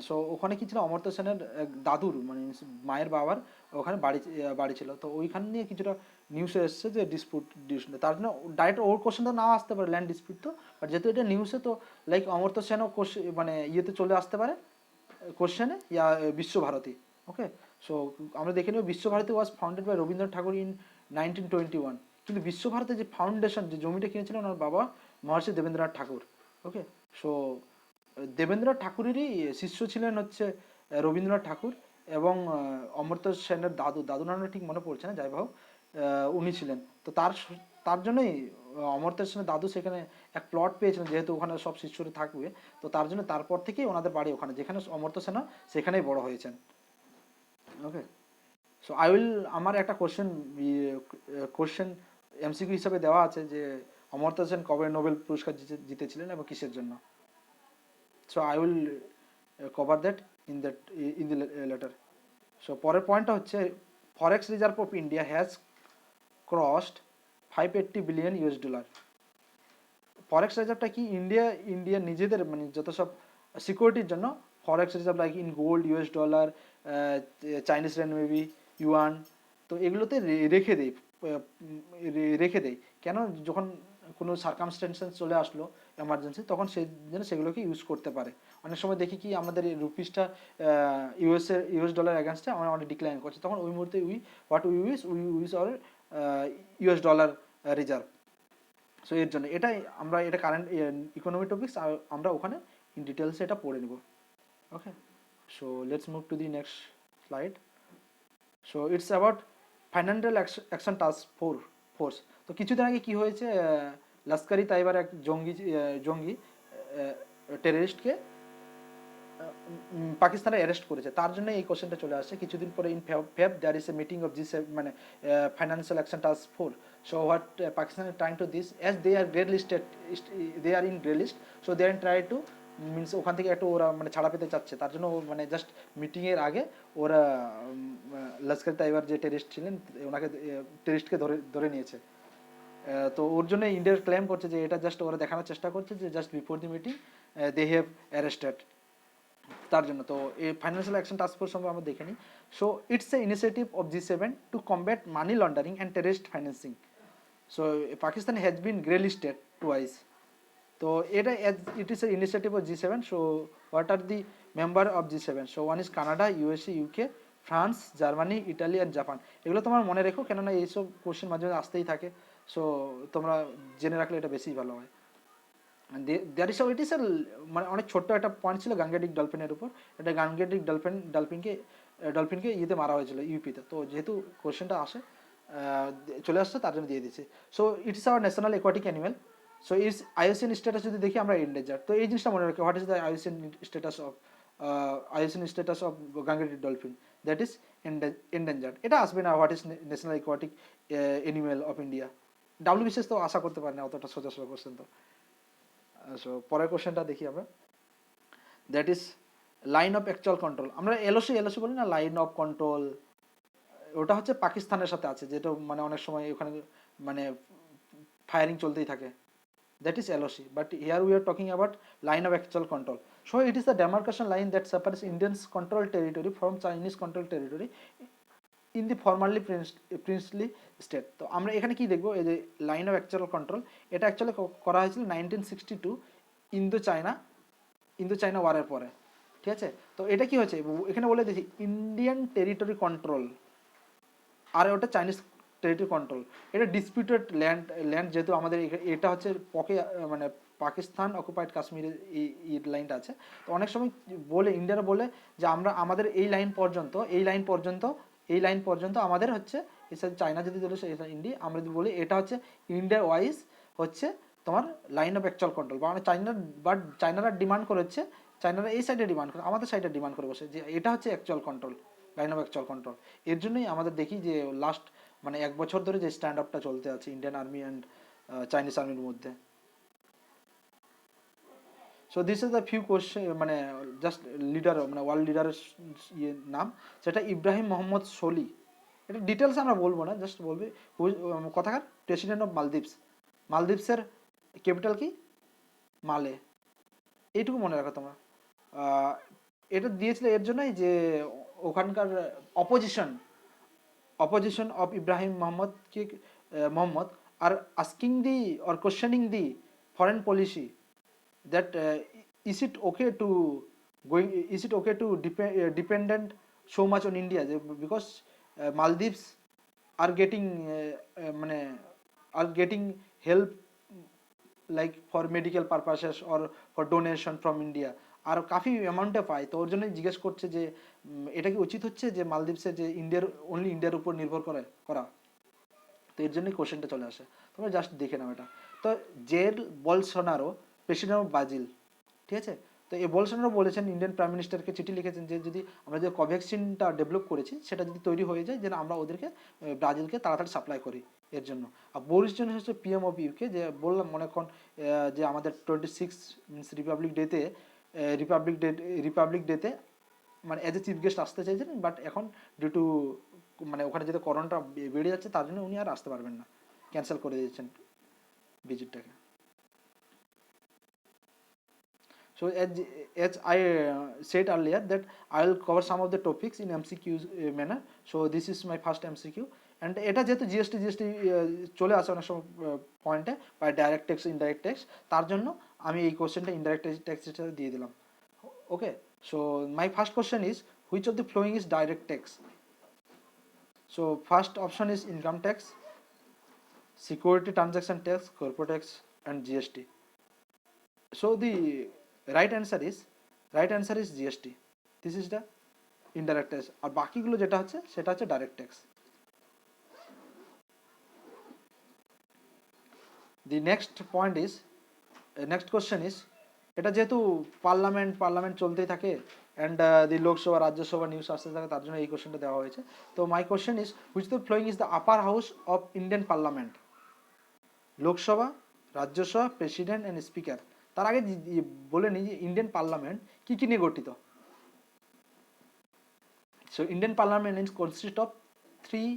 So ওখানে কি ছিল, অমর্ত্য সেনের দাদুর মানে মায়ের বাবার ওখানে বাড়ি ছিল, তো ওইখান নিয়ে কিছুটা নিউজে এসছে যে ডিসপিউট, তার জন্য ডাইরেক্ট ওর কোশ্চেনটা নাও আসতে পারে ল্যান্ড ডিসপিউট, তো বাট যেহেতু এটা নিউজে, তো লাইক অমর্ত্য সেনও মানে ইয়েতে চলে আসতে পারে কোশ্চেনে, ইয়া বিশ্বভারতী। ওকে, সো আমরা দেখে নেব Visva Bharati was founded by Rabindranath Tagore in 1921, কিন্তু বিশ্বভারতীর যে ফাউন্ডেশন, যে জমিটা কিনেছিলেন ওনার বাবা মহর্ষি দেবেন্দ্রনাথ ঠাকুর। ওকে, সো দেবেন্দ্রনাথ ঠাকুরেরই শিষ্য ছিলেন হচ্ছে রবীন্দ্রনাথ ঠাকুর, এবং অমর্ত্য সেনের দাদু নামটা ঠিক মনে পড়ছে না, যাই হোক উনি ছিলেন। তো তার জন্যই অমর্ত্য সেনের দাদু সেখানে এক প্লট পেয়েছিলেন, যেহেতু ওখানে সব শিষ্যরা থাকবে, তো তার জন্য তারপর থেকেই ওনাদের বাড়ি ওখানে, যেখানে অমর্ত্য সেনা সেখানেই বড় হয়েছেন। ওকে, সো আমার একটা কোশ্চেন এমসিকিউ হিসাবে দেওয়া আছে যে অমর্ত্য সেন কবে নোবেল পুরস্কার জিতেছিলেন এবং কিসের জন্য। So I will cover that in the letter. So পরের পয়েন্টটা হচ্ছে forex reserve of India has crossed $580 billion। Forex রিজার্ভটা কি, ইন্ডিয়া নিজেদের মানে যত সব সিকিউরিটির জন্য forex reserve, like in gold, $, Chinese renminbi, yuan, তো এগুলোতে রেখে দেয় রেখে দেয়। কেন? যখন কোনো সার্কামস্টেন্সেস চলে আসলো এমার্জেন্সি, তখন সে যেন সেগুলোকে ইউজ করতে পারে। অনেক সময় দেখি কি আমাদের এই রুপিসটা ইউএস ডলার অ্যাগেনস্টে আমরা অনেক ডিক্লাইন করছে, তখন ওই মুহূর্তে we use are US dollar reserve. So এর জন্য এটাই আমরা এটা কারেন্ট ইকোনমি টপিক্স, আমরা ওখানে ইন ডিটেলসে এটা পড়ে নেব। Okay, so let's move to the next slide. So it's about financial action task force. তো কিছুদিন আগে কি হয়েছে, লস্করি তাইবার এক জঙ্গি টেররিস্টকে পাকিস্তানে অ্যারেস্ট করেছে, তার জন্য এই কোশ্চেনটা চলে আসছে। কিছুদিন পরে in Feb there is a meeting of G মানে financial action task force. So what Pakistan is trying to this, as they are grey listed, they are in grey list, so they are try to means ওখান থেকে একটু ওরা মানে ছাড়া পেতে চাচ্ছে, তার জন্য মানে জাস্ট মিটিংয়ের আগে ওরা লস্কর তাইবার যে টেরিস্ট ছিলেন ওনাকে টেরিস্টকে ধরে নিয়েছে। তো ওর জন্য ইন্ডিয়ার ক্লেম করছে যে এটা জাস্ট ওরা দেখানোর চেষ্টা করছে যে just before the meeting they have arrested, তার জন্য। তো এই ফাইন্যান্সিয়াল অ্যাকশন টাস্ক ফোর্স সম্পর্কে আমরা দেখে নিই। So it's a initiative of G7 to combat money laundering and terrorist financing. So Pakistan has been grey listed twice. তো এটা it is a initiative of G7. So what are the member of G7? So one is Canada, USA, UK, France, Germany, Italy and Japan. এগুলো তোমার মনে রেখো, কেননা এইসব question মাঝে মাঝে আসতেই থাকে। সো তোমরা জেনে রাখলে এটা বেশি ভালো হয়। দেয়ার ইস ইট ইস এ মানে অনেক ছোট্ট একটা পয়েন্ট ছিল গাঙ্গেটিক ডলফিনের উপর। এটা গাঙ্গেটিক ডলফিনকে ইয়েতে মারা হয়েছিল ইউপিতে। তো যেহেতু কোশ্চেনটা আসে চলে আসছে, তার জন্য দিয়ে দিচ্ছি। So it's our national aquatic animal. So it's IUCN status যদি দেখি আমরা এন্ডেঞ্জার। তো এই জিনিসটা মনে রাখি, what is the IUCN status of Gangetic dolphin, that is endangered. এটা আসবে না what is national aquatic animal of India. WBCS তো আশা করতে পারি না অতটা সোজা সোজা কোশ্চেন। তো সো পরের কোশ্চেনটা দেখি আমরা, that is line of actual control. আমরা এলওসি বলি না, লাইন অফ কন্ট্রোল, ওটা হচ্ছে পাকিস্তানের সাথে আছে, যেটা মানে অনেক সময় ওখানে মানে ফায়ারিং চলতেই থাকে, that is LOC. But here we are talking about line of actual control. So it is the demarcation line that separates Indians control territory from Chinese control territory in the formally princely state. তো আমরা এখানে কি দেখবো, এই যে line of actual control, এটা actually করা হয়েছিল 1962 ইন্দো চায়না ওয়ারের পরে, ঠিক আছে। তো এটা কি হচ্ছে এখানে বলে দিচ্ছি, ইন্ডিয়ান টেরিটরি কন্ট্রোল আর ওটা চাইনিজ টেরিটরি কন্ট্রোল। এটা ডিসপিউটেড ল্যান্ড যেহেতু আমাদের এটা হচ্ছে মানে পাকিস্তান অকুপাইড কাশ্মীরের এই লাইনটা আছে। তো অনেক সময় বলে ইন্ডিয়ারা বলে যে আমরা আমাদের এই লাইন পর্যন্ত আমাদের হচ্ছে, এসে চায়না যদি বলে ইন্ডিয়া, আমরা যদি বলি এটা হচ্ছে ইন্ডিয়া ওয়াইজ হচ্ছে তোমার লাইন অফ অ্যাকচুয়াল কন্ট্রোল। বা চায়নারা ডিমান্ড করেছে, চায়নারা এই সাইডে ডিমান্ড করে, আমাদের সাইডে ডিমান্ড করে বসে যে এটা হচ্ছে actual control, line of actual control. এর জন্যই আমাদের দেখি যে লাস্ট মানে 1 বছর ধরে যে স্ট্যান্ড আপটা চলতে আছে ইন্ডিয়ান আর্মি অ্যান্ড চাইনিজ আর্মির মধ্যে। So this is the few question, মানে জাস্ট লিডার মানে ওয়ার্ল্ড লিডারের নাম, সেটা ইব্রাহিম মোহাম্মদ সোলি। এটা ডিটেলস আমরা বলবো না, জাস্ট বলবি কথাকার প্রেসিডেন্ট অফ মালদ্বীপসের ক্যাপিটাল কি, মালে। এইটুকু মনে রাখো তোমরা। এটা দিয়েছিল এর জন্যই যে ওখানকার opposition of Ibrahim Mohammad R asking the or questioning the foreign policy, that is it okay to dependent so much on India, because Maldives are getting help like for medical purposes or for donation from India, আর কাফি অ্যামাউন্টে পায়। তো ওর জন্যই জিজ্ঞেস করছে যে এটা কি উচিত হচ্ছে যে মালদ্বীপসে যে ইন্ডিয়ার উপর নির্ভর করা। তো এর জন্যই কোশ্চেনটা চলে আসে, তোমরা জাস্ট দেখে নাও এটা। তো জের বলসোনারো প্রেসিডেন্ট অফ ব্রাজিল, ঠিক আছে। তো এই বলসোনারো বলেছেন, ইন্ডিয়ান প্রাইম মিনিস্টারকে চিঠি লিখেছেন যে যদি আমরা যে কোভ্যাক্সিনটা ডেভেলপ করেছি সেটা যদি তৈরি হয়ে যায়, যেন আমরা ওদেরকে ব্রাজিলকে তাড়াতাড়ি সাপ্লাই করি এর জন্য। আর বরিস জনসন হচ্ছে পিএম অফ ইউকে, যে বললাম অনেকক্ষণ যে আমাদের 26 মিনস রিপাবলিক ডেতে মানে অ্যাজ এ চিফ গেস্ট আসতে চাইছিলেন, বাট এখন ডিউ টু মানে ওখানে যেতে করোনাটা বেড়ে যাচ্ছে, তার জন্য উনি আর আসতে পারবেন না, ক্যান্সেল করে দিয়েছেন ভিজিটটাকে। So as I said earlier that I will cover some of the topics in MCQ manner. So this is my first MCQ, and এটা যেহেতু জিএসটি চলে আসে অনেক সময় পয়েন্টে বা ডাইরেক্ট ট্যাক্স ইনডাইরেক্ট ট্যাক্স, তার জন্য আমি এই কোশ্চেনটা ইনডাইরেক্ট ট্যাক্স হিসেবে দিয়ে দিলাম। Okay, so my first question is which of the following is direct tax? So first option is income tax, security transaction tax, corporate tax, and GST. So the right answer is GST. This is the indirect tax. আর বাকিগুলো যেটা হচ্ছে সেটা হচ্ছে direct tax. The next point is next question is, এটা যেহেতু parliament চলতেই থাকে and the Lok Sabha Rajya Sabha news আসতে থাকে, তার জন্য এই কোশ্চেনটা দেওয়া হয়েছে। তো মাই question is which the following is the upper house of Indian parliament? Lok Sabha, Rajya Sabha, president and speaker. তার আগে বলে নিই যে ইন্ডিয়ান পার্লামেন্ট কী কী নিয়ে গঠিত। So Indian parliament is consist of 3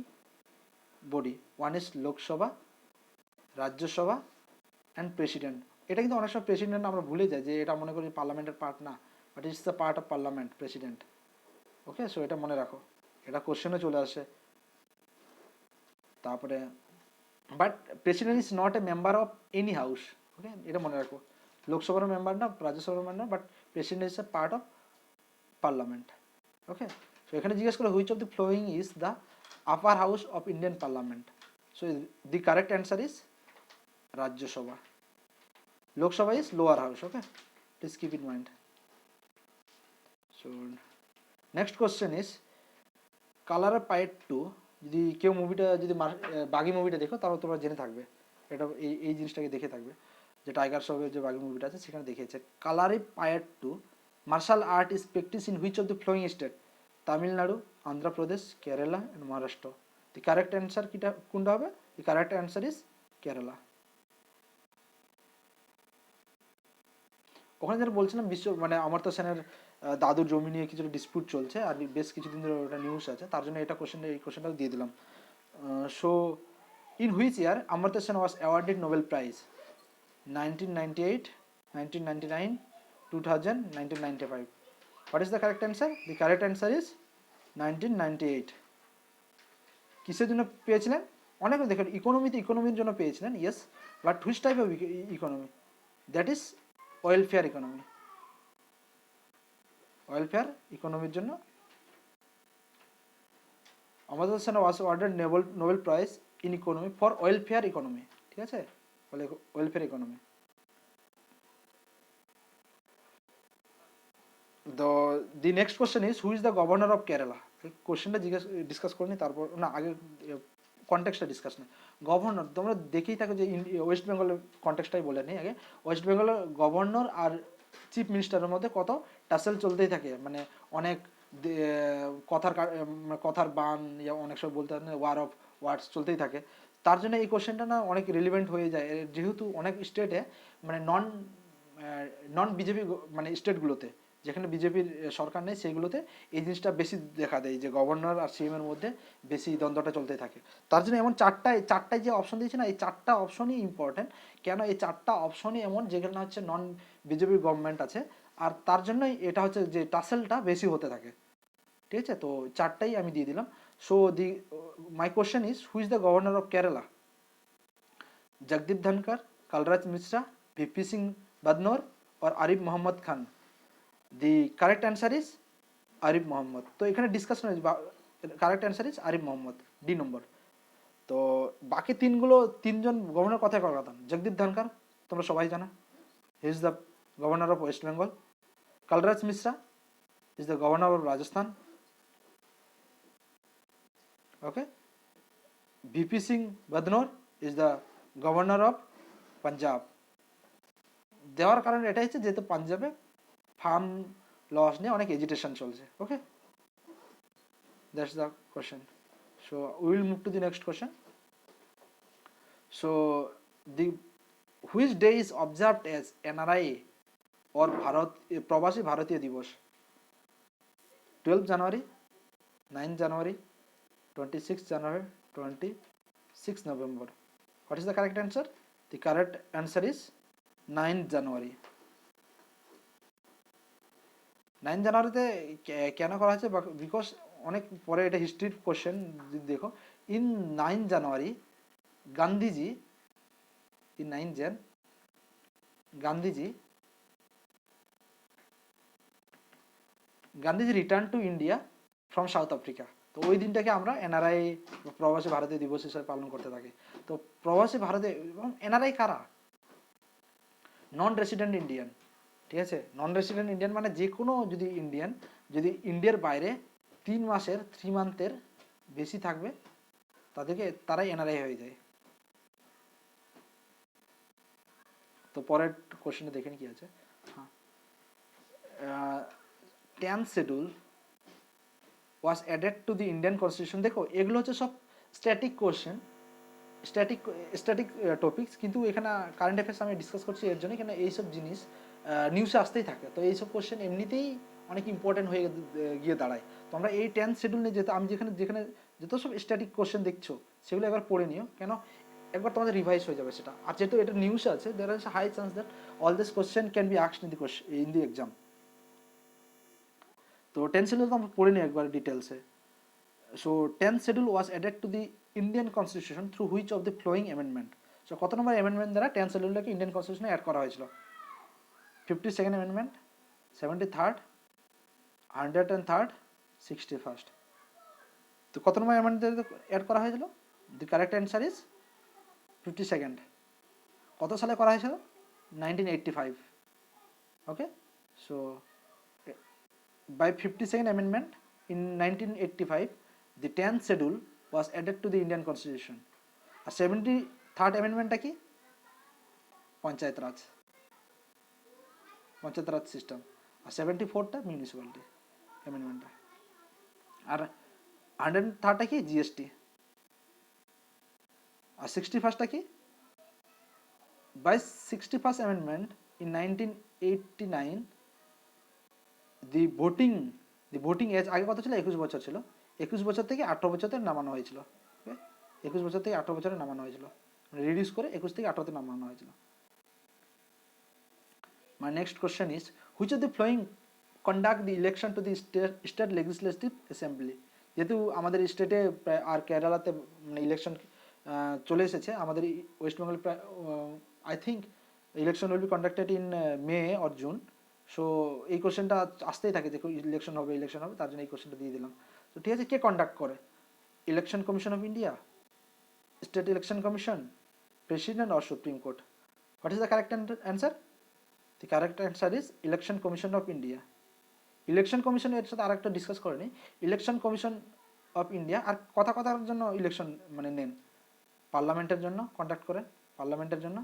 body, one is Lok Sabha, Rajya Sabha and president. এটা কিন্তু অনেক সময় প্রেসিডেন্ট আমরা ভুলে যাই যে এটা মনে করি পার্লামেন্টের পার্ট না, but it's the part of parliament, president. Okay, so এটা মনে রাখো, এটা কোশ্চেনও চলে আসে। তারপরে but president is not a member of any house. Okay, এটা মনে রাখো, লোকসভার মেম্বার না, রাজ্যসভার মেম্বার না, but president is a part of parliament. Okay, so এখানে জিজ্ঞেস করো which of the following is the upper house of Indian parliament? So the correct answer is Rajya Sabha, Lok Sabha is lower house. Okay, please keep in mind. So next question is Kalaripayattu 2। যদি কেউ মুভিটা যদি বাগি মুভিটা দেখো তাহলে তোমরা জেনে থাকবে, এটা এই জিনিসটাকে দেখে থাকবে যে টাইগার শ্রফের যে বাগি মুভিটা আছে সেখানে দেখিয়েছে Kalaripayattu 2 martial art is practice in which of the following state? Tamil Nadu, Andhra Pradesh, Kerala and Maharashtra. The correct answer কোনটা হবে? The correct answer is Kerala. ওখানে যেটা বলছিলাম মানে অমর্ত্য সেনের দাদুর জমি নিয়ে কিছু ডিসপিউট চলছে আর বেশ কিছুদিন ধরে ওটা নিউজ আছে, তার জন্য এই কোশ্চেনটাও দিয়ে দিলাম। So in which year Amartya Sen was awarded Nobel prize? 1998, 1999, 2000, 1995. What is the correct answer? The correct answer is 1998. কিসের জন্য পেয়েছিলেন? অনেকে দেখেন ইকোনমির জন্য পেয়েছিলেন, yes, but which type of economy? That is welfare economy. Welfare ইকোনমির জন্য Amartya Sen was awarded Nobel prize in economy for welfare economy. ঠিক আছে, welfare economy. The next question is who is the governor of Kerala? কোশ্চেনটা discuss করিনি, তারপর না আগে কনটেক্সটটা discuss না। গভর্নর তোমরা দেখেই থাকো যে ওয়েস্ট বেঙ্গলের কনটেক্সটাই বলে নিই আগে। ওয়েস্ট বেঙ্গলের গভর্নর আর চিফ মিনিস্টারের মধ্যে কত টাসেল চলতেই থাকে, মানে অনেক কথার বান, অনেক সময় বলতে পারেন ওয়ার অফ ওয়ার্ডস চলতেই থাকে। তার জন্য এই কোশ্চেনটা না অনেক রিলিভেন্ট হয়ে যায়, যেহেতু অনেক স্টেটে মানে নন বিজেপি মানে স্টেটগুলোতে যেখানে বিজেপির সরকার নেই সেইগুলোতে এই জিনিসটা বেশি দেখা দেয় যে গভর্নর আর সিএম এর মধ্যে বেশি দ্বন্দ্বটা চলতে থাকে। তার জন্য এমন চারটায় যে অপশন দিয়েছে না, এই চারটা অপশনই ইম্পর্টেন্ট। কেন এই চারটা অপশনই এমন যেখানে হচ্ছে নন বিজেপি গভর্নমেন্ট আছে, আর তার জন্যই এটা হচ্ছে যে টাসেলটা বেশি হতে থাকে। ঠিক আছে, তো চারটাই আমি দিয়ে দিলাম। So my question is who is the governor of Kerala? Jagdeep Dhankhar, Kalraj Mishra, VP Singh Badnore और Arif Mohammad Khan? The correct answer is Arif Mohammad. তো এখানে ডিসকাশন হয়েছে, correct answer is Arif Mohammad, D number. তো বাকি তিনজন গভর্নর কথায় কথা। জগদীপ ধনকর তোমরা সবাই জানো, he is the governor of West Bengal. Kalraj Mishra is the governor of Rajasthan. Okay, VP Singh Badnore is the governor of Punjab. দেওয়ার কারণ এটাই হচ্ছে যেহেতু পাঞ্জাবে ফার্ম লস নিয়ে অনেক এজিটেশন চলছে। Okay, that's the question. So we will move to the next question. So the which day is observed as NRI और Pravasi Bharatiya Divas? 12 January, 9 January, 26 January, 26 November. What is the correct answer? The correct answer is 9 January. 9 জানুয়ারিতে কেন করা হয়েছে? Because অনেক পরে এটা হিস্ট্রির question যদি দেখো, in 9 January, Gandhiji, in 9 Jan, Gandhiji return to India from south Africa. তো ওই দিনটাকে আমরা এনআরআই প্রবাসী ভারতীয় দিবস হিসেবে পালন করতে থাকি। তো প্রবাসী ভারতীয় এবং এনআরআই কারা? নন রেসিডেন্ট ইন্ডিয়ান, ঠিক আছে। নন রেসিডেন্ট ইন্ডিয়ান মানে যে কোনো যদি ইন্ডিয়ান যদি ইন্ডিয়ার বাইরে 3 মাসের 3 মান্থের বেশি থাকবে তারাই এনআরআই হয়ে যায়। তো পরের কোশ্চেনে দেখেন কি আছে। হ্যাঁ, 10th schedule was added to the Indian constitution. দেখো এগুলো হচ্ছে সব স্ট্যাটিক কোশ্চেন, স্ট্যাটিক টপিকস, কিন্তু এখানে কারেন্ট অ্যাফেয়ার্স আমি ডিসকাস করছি এর জন্য কেন এইসব জিনিস নিউজে আসতেই থাকে। তো এইসব কোশ্চেন এমনিতেই অনেক ইম্পর্টেন্ট হয়ে গিয়ে দাঁড়ায়। তো আমরা এই 10th শিডিউল নিয়ে যেহেতু আমি যেখানে যত সব স্ট্যাটিক কোশ্চেন দেখছো সেগুলো একবার পড়ে নিও, কেন একবার তোমাদের রিভাইজ হয়ে যাবে সেটা। আর যেহেতু এটা নিউজ আছে, there is high chance that all this question can be asked in the exam. তো 10th শিডিউল তো আমরা পড়ে নিই একবার ডিটেলসে। So 10th schedule was added to the Indian constitution through which of the following amendment? So কত নম্বর amendment দ্বারা 10th শিডিউলটাকে Indian কনস্টিটিউশনে add করা হয়েছিল? 52nd amendment, 73rd, 103rd, 61st। তো কত নম্বর অ্যামেন্ডমেন্ট অ্যাড করা হয়েছিল? The correct answer is 52nd। কত সালে করা হয়েছিল? 1985। Okay, so by 52nd amendment in 1985 the 10th schedule was added to the Indian constitution. আর 73rd অ্যামেন্ডমেন্টটা কি? পঞ্চায়েত রাজ সিস্টেম। আর 74টা মিউনিসিপ্যালিটি অ্যামেন্ডমেন্টটা। আর 103টা কি? জিএসটি। আর 61sta কি? By 61st amendment in 1989 the voting age আগে কত ছিল? 21 বছর ছিল। 21 বছর থেকে 18 বছরে নামানো হয়েছিল। 21 বছর থেকে 18 বছরে নামানো হয়েছিল, রিডিউস করে 21 থেকে 18তে নামানো হয়েছিল। My next question is which of the following conduct the election to the state legislative assembly. যেহেতু আমাদের স্টেটে আর কেরালাতে মানে ইলেকশন চলে এসেছে, আমাদের West Bengal I think election will be conducted in May or June. So এই কোশ্চেনটা আসতেই থাকে যে ইলেকশন হবে, তার জন্য এই কোশ্চেনটা দিয়ে দিলাম। তো ঠিক আছে, কে কন্ডাক্ট করে? Election commission of India, state election commission, president or supreme court? What is the correct answer? The correct answer is election commission of India. Election commission এর সাথে আরেকটা ডিসকাস করে নিই। ইলেকশন কমিশন অফ ইন্ডিয়া আর কথার জন্য election মানে নেন, পার্লামেন্টের জন্য কন্ডাক্ট করেন, পার্লামেন্টের জন্য।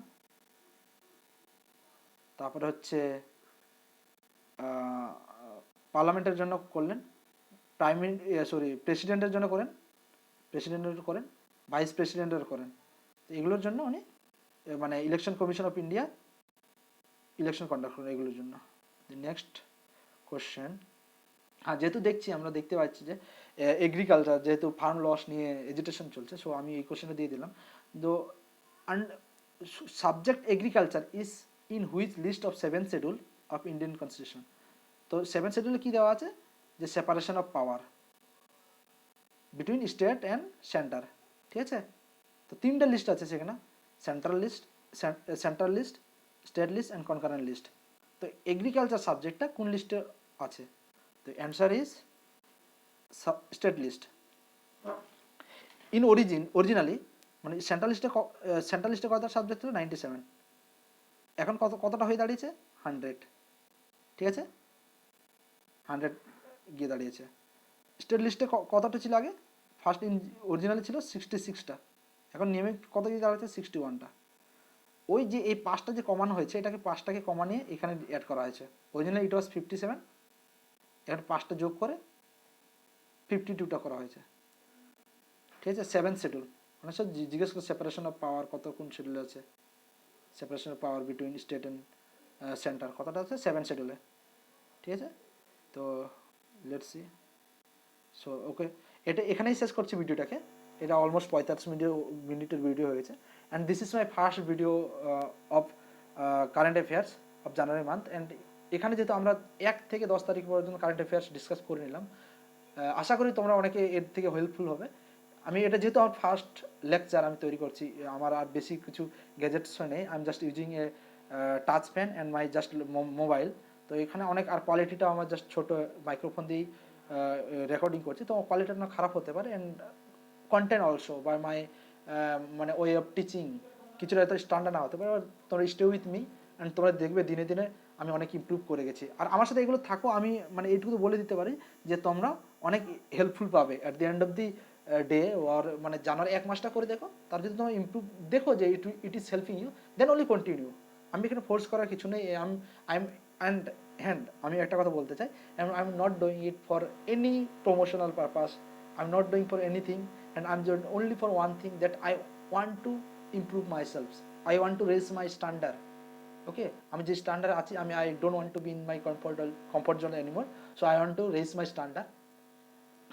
তারপরে হচ্ছে পার্লামেন্টের জন্য করলেন, প্রেসিডেন্টের জন্য করেন, ভাইস প্রেসিডেন্টের করেন। এগুলোর জন্য উনি মানে election commission of India election conduct করেন এগুলোর জন্য। নেক্সট কোশ্চেন, যেহেতু আমরা দেখতে পাচ্ছি যে এগ্রিকালচার যেহেতু ফার্ম লস নিয়ে এজিটেশন চলছে, সো আমি এই কোশ্চেনটা দিয়ে দিলাম। তো subject agriculture is in which list of 7th schedule of Indian constitution. তো 7th শিডিউলে কী দেওয়া আছে? যে separation of power between state and centre, ঠিক আছে। তো 3টা লিস্ট আছে সেখানে, central list, state list and concurrent list. তো এগ্রিকালচার সাবজেক্টটা কোন লিস্টে আছে? তো answer is state list. Originally মানে সেন্ট্রাল লিস্টে কত সাবজেক্ট ছিল? 97। এখন কতটা হয়ে দাঁড়িয়েছে? 100, ঠিক আছে, 100 গিয়ে দাঁড়িয়েছে। স্টেট লিস্টে কতটা ছিল আগে? ফার্স্ট অরিজিনালি ছিল 66টা, এখন নেমে কত গিয়ে দাঁড়াচ্ছে? 61টা। ওই যে এই 5টা যে কমানো হয়েছে, এটাকে 5টাকে কমানিয়ে এখানে অ্যাড করা হয়েছে। অরিজিনালি ইট ওয়াজ 57, এখন 5টা যোগ করে 52টা করা হয়েছে, ঠিক আছে। 7th শিডিউল মানে সব জিজ্ঞেস করে সেপারেশন অফ পাওয়ার কত কোন শিডিউলে আছে, separation of power between state and centre কতটা আছে? 7th শিডিউলে, ঠিক আছে। তো লেটস সি। সো ওকে, এটা এখানেই শেষ করছি ভিডিওটাকে। এটা অলমোস্ট 45 মিনিটের ভিডিও হয়েছে। And this is my first video of current affairs of January month. And এখানে যেহেতু আমরা 1 থেকে 10 তারিখ পর্যন্ত কারেন্ট অ্যাফেয়ার্স ডিসকাস করে নিলাম, আশা করি তোমরা অনেকে এর থেকে হেল্পফুল হবে। আমি এটা যেহেতু আমার ফার্স্ট লেকচার আমি তৈরি করছি, আমার আর বেশি কিছু গ্যাজেটসও নেই, I am just using a touch pen and my just mobile. তো এখানে অনেক, আর কোয়ালিটিটা আমার জাস্ট ছোটো মাইক্রোফোন দিয়েই রেকর্ডিং করছি, তো কোয়ালিটিটা না খারাপ হতে পারে, and content also by my মানে ওয়ে অফ টিচিং কিছুটা হয়তো স্ট্যান্ডার্ড না হতে পারে, তোমরা স্টে উইথ মি অ্যান্ড তোমরা দেখবে দিনে দিনে আমি অনেক ইমপ্রুভ করে গেছি। আর আমার সাথে এগুলো থাকো, আমি মানে এইটুকু বলে দিতে পারি যে তোমরা অনেক হেল্পফুল পাবে at the end of the day, or মানে জানার 1 মাসটা করে দেখো, তার যদি তোমার ইমপ্রুভ দেখো যে it is helping you, then only continue. আমি এখানে ফোর্স করার কিছু নেই। আই এম অ্যান্ড হ্যান্ড আমি একটা কথা বলতে চাই, I am not doing it for any promotional purpose, I am not doing for anything, and I am only for one thing, that I want to improve myself, I want to raise my standard. Okay, আমি যে standard আছি, আমি I don't want to be in my comfort zone anymore, so I want to raise my standard.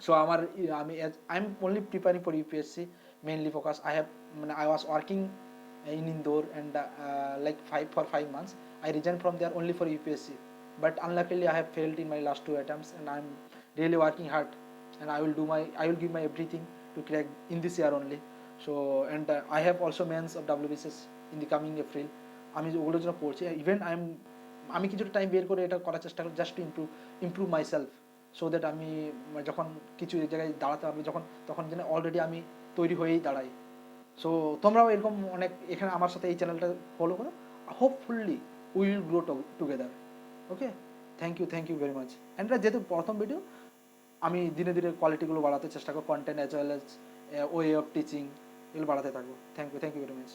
So আমার আমি I am only preparing for UPSC mainly focus. I have মানে I was working in Indore, and like 5 months I resigned from there only for UPSC, but unluckily I have failed in my last 2 attempts, and I'm really working hard, and I will give my everything to crack in this year only. So and I have also mains of WBCS in the coming April, আমি ওগুলোর জন্য পড়ছি। Even আমি কিছুটা time বের করে এটা করার চেষ্টা করি, just to improve my self, so that আমি যখন কিছু জায়গায় দাঁড়াতে পারবো, তখন যেন অলরেডি আমি তৈরি হয়েই দাঁড়াই। সো তোমরাও এরকম অনেক এখানে আমার সাথে এই চ্যানেলটা ফলো করো, hopefully we will grow together. Okay, thank you very much. And যেহেতু প্রথম ভিডিও, আমি ধীরে ধীরে কোয়ালিটিগুলো বাড়াতে চেষ্টা করবো, content as well as way of teaching এগুলো বাড়াতে থাকবো। Thank you very much.